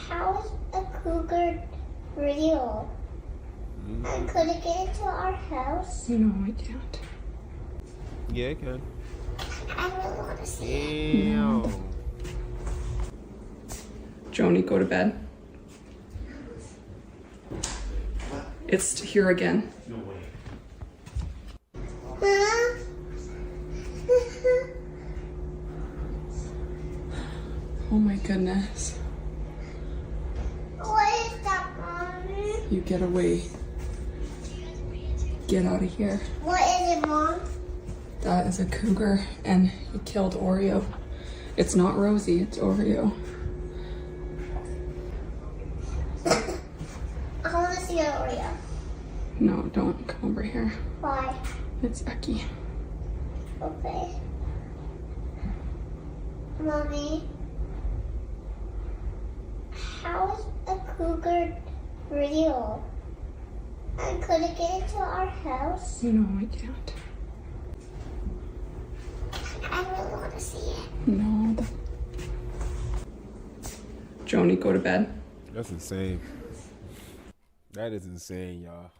how is a cougar real? And could it get into our house? No, I can't. Yeah, it can. I really want to see it. No. Joni, go to bed. It's here again. Huh? Oh my goodness. What is that, Mommy? You get away. Get out of here. What is it, Mom? That is a cougar, and he killed Oreo. It's not Rosie, it's Oreo. I want to see Oreo. No, don't come over here. Why? It's Eki. Okay. Mommy, how is a cougar real? And could it get into our house? No, I can't. I really want to see it. No. Joni, go to bed. That's insane. That is insane, y'all.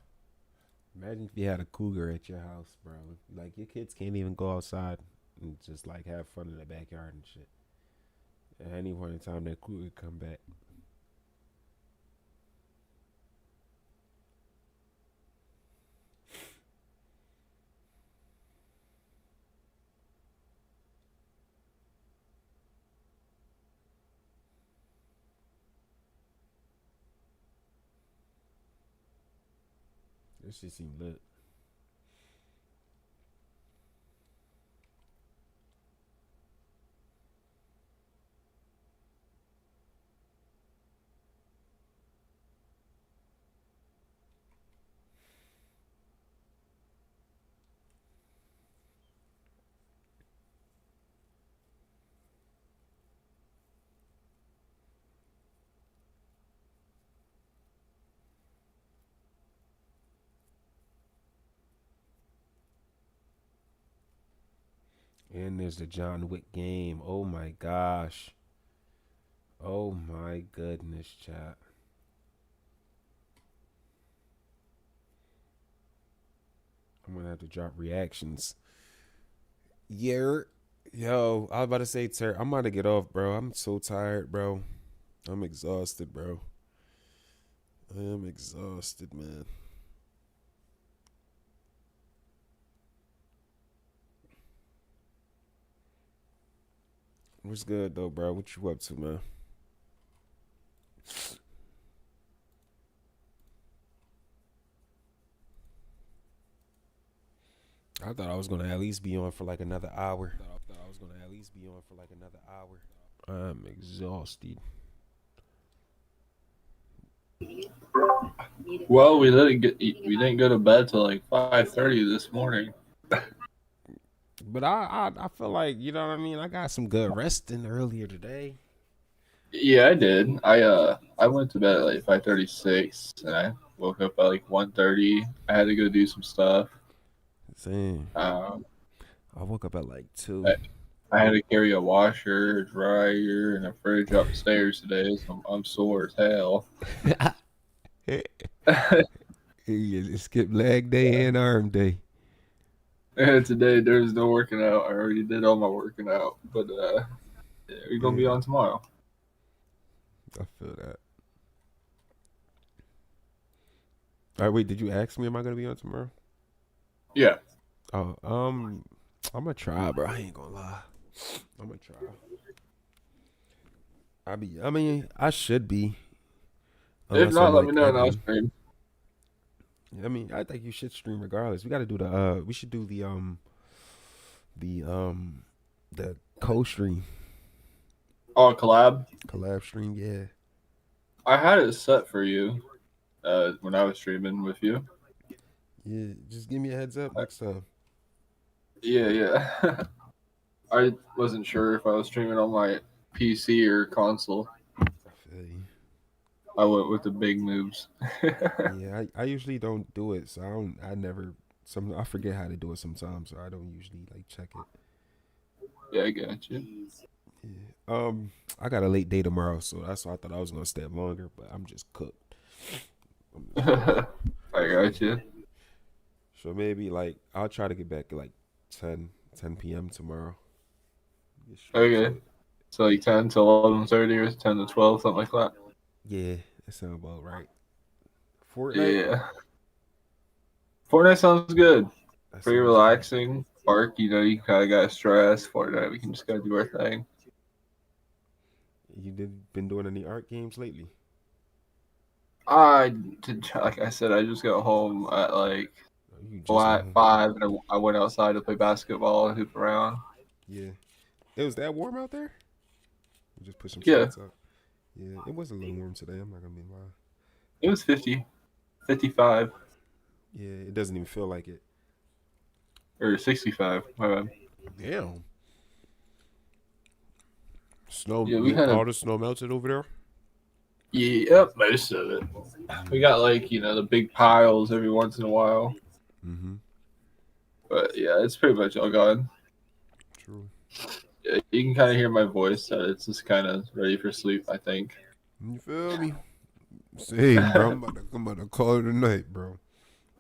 Imagine if you had a cougar at your house, bro. Like your kids can't even go outside and just like have fun in the backyard and shit. At any point in time, that cougar come back. This shit seem lit. And there's the John Wick game. Oh my gosh. Oh my goodness, chat. I'm gonna have to drop reactions. Yeah. Yo, I was about to say, I'm about to get off, bro. I'm so tired, bro. I'm exhausted, bro. I am exhausted, man. What's good, though, bro? What you up to, man? I thought I was gonna at least be on for like another hour. I'm exhausted. Well, we didn't go to bed till like 5:30 this morning. But I feel like, you know what I mean? I got some good resting earlier today. Yeah, I did. I went to bed at like 5:36, and I woke up at like 1:30. I had to go do some stuff. Same. I woke up at like 2. I had to carry a washer, a dryer, and a fridge upstairs today, so I'm sore as hell. You skip leg day and arm day. And today there's no working out. I already did all my working out, but yeah, we're gonna be on tomorrow. I feel that. All right, wait. Did you ask me? Am I gonna be on tomorrow? Yeah. Oh, I'm gonna try, bro. I ain't gonna lie. I'm gonna try. I should be. If not, let me know and I'll stream. I mean, I think you should stream regardless. We gotta do we should do the co-stream. Oh, collab? Collab stream, yeah. I had it set for you when I was streaming with you. Yeah, just give me a heads up next time. Yeah. I wasn't sure if I was streaming on my PC or console. I feel you. I went with the big moves. Yeah, I usually don't do it, so I forget how to do it sometimes, so I don't usually like check it. Yeah, I got you. Yeah. I got a late day tomorrow, so that's why I thought I was gonna stay longer, but I'm just cooked. I got you. So maybe like I'll try to get back at like 10 p.m. tomorrow. Okay. So like 10 to 11:30 or 10 to 12, something like that. Yeah, that sounds about right. Fortnite? Yeah. Fortnite sounds good. Pretty relaxing. Arc, you kind of got stress. Fortnite, we can just gotta do our thing. You been doing any art games lately? Like I said, I just got home at like 5, and I went outside to play basketball and hoop around. Yeah. It was that warm out there? We just put some Yeah. shots up. Yeah, it was a little warm today. I'm not gonna be lying. It was 50, 55. Yeah, it doesn't even feel like it. Or 65. My bad. Damn. Snow. Yeah, we had all the snow melted over there. Yep, most of it. We got like the big piles every once in a while. Mm-hmm. But yeah, it's pretty much all gone. True. Yeah, you can kind of hear my voice that it's just kind of ready for sleep, I think. You feel me? Same, bro. I'm about to call it a night, bro.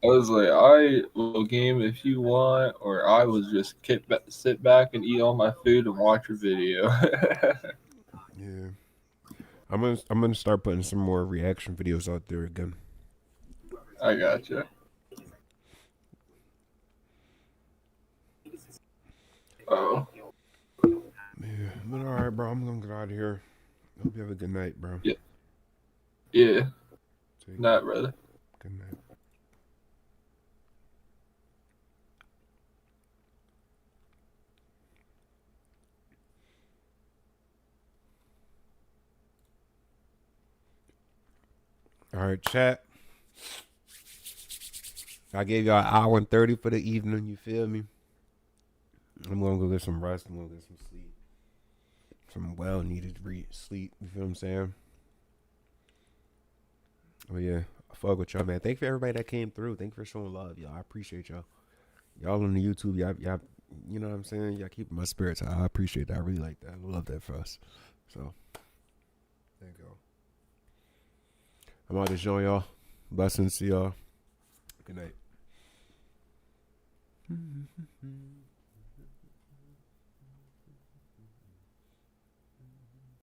I was like, I will game if you want, or I will just sit back and eat all my food and watch a video. Yeah. I'm gonna start putting some more reaction videos out there again. I gotcha. Oh. Yeah, but all right, bro. I'm gonna get out of here. Hope you have a good night, bro. Yeah. Yeah. Take Night, brother. Good night. All right, chat. I gave y'all an hour and 30 for the evening. You feel me? I'm gonna go get some rest. I'm gonna get some sleep. Some well needed sleep. You feel what I'm saying? Oh yeah, I fuck with y'all, man. Thank you for everybody that came through. Thank you for showing love, y'all. I appreciate y'all. Y'all on the YouTube, y'all, you know what I'm saying? Y'all keeping my spirits high. I appreciate that. I really like that. I love that for us. So, thank y'all. I'm out to show y'all. Blessings to y'all. Good night.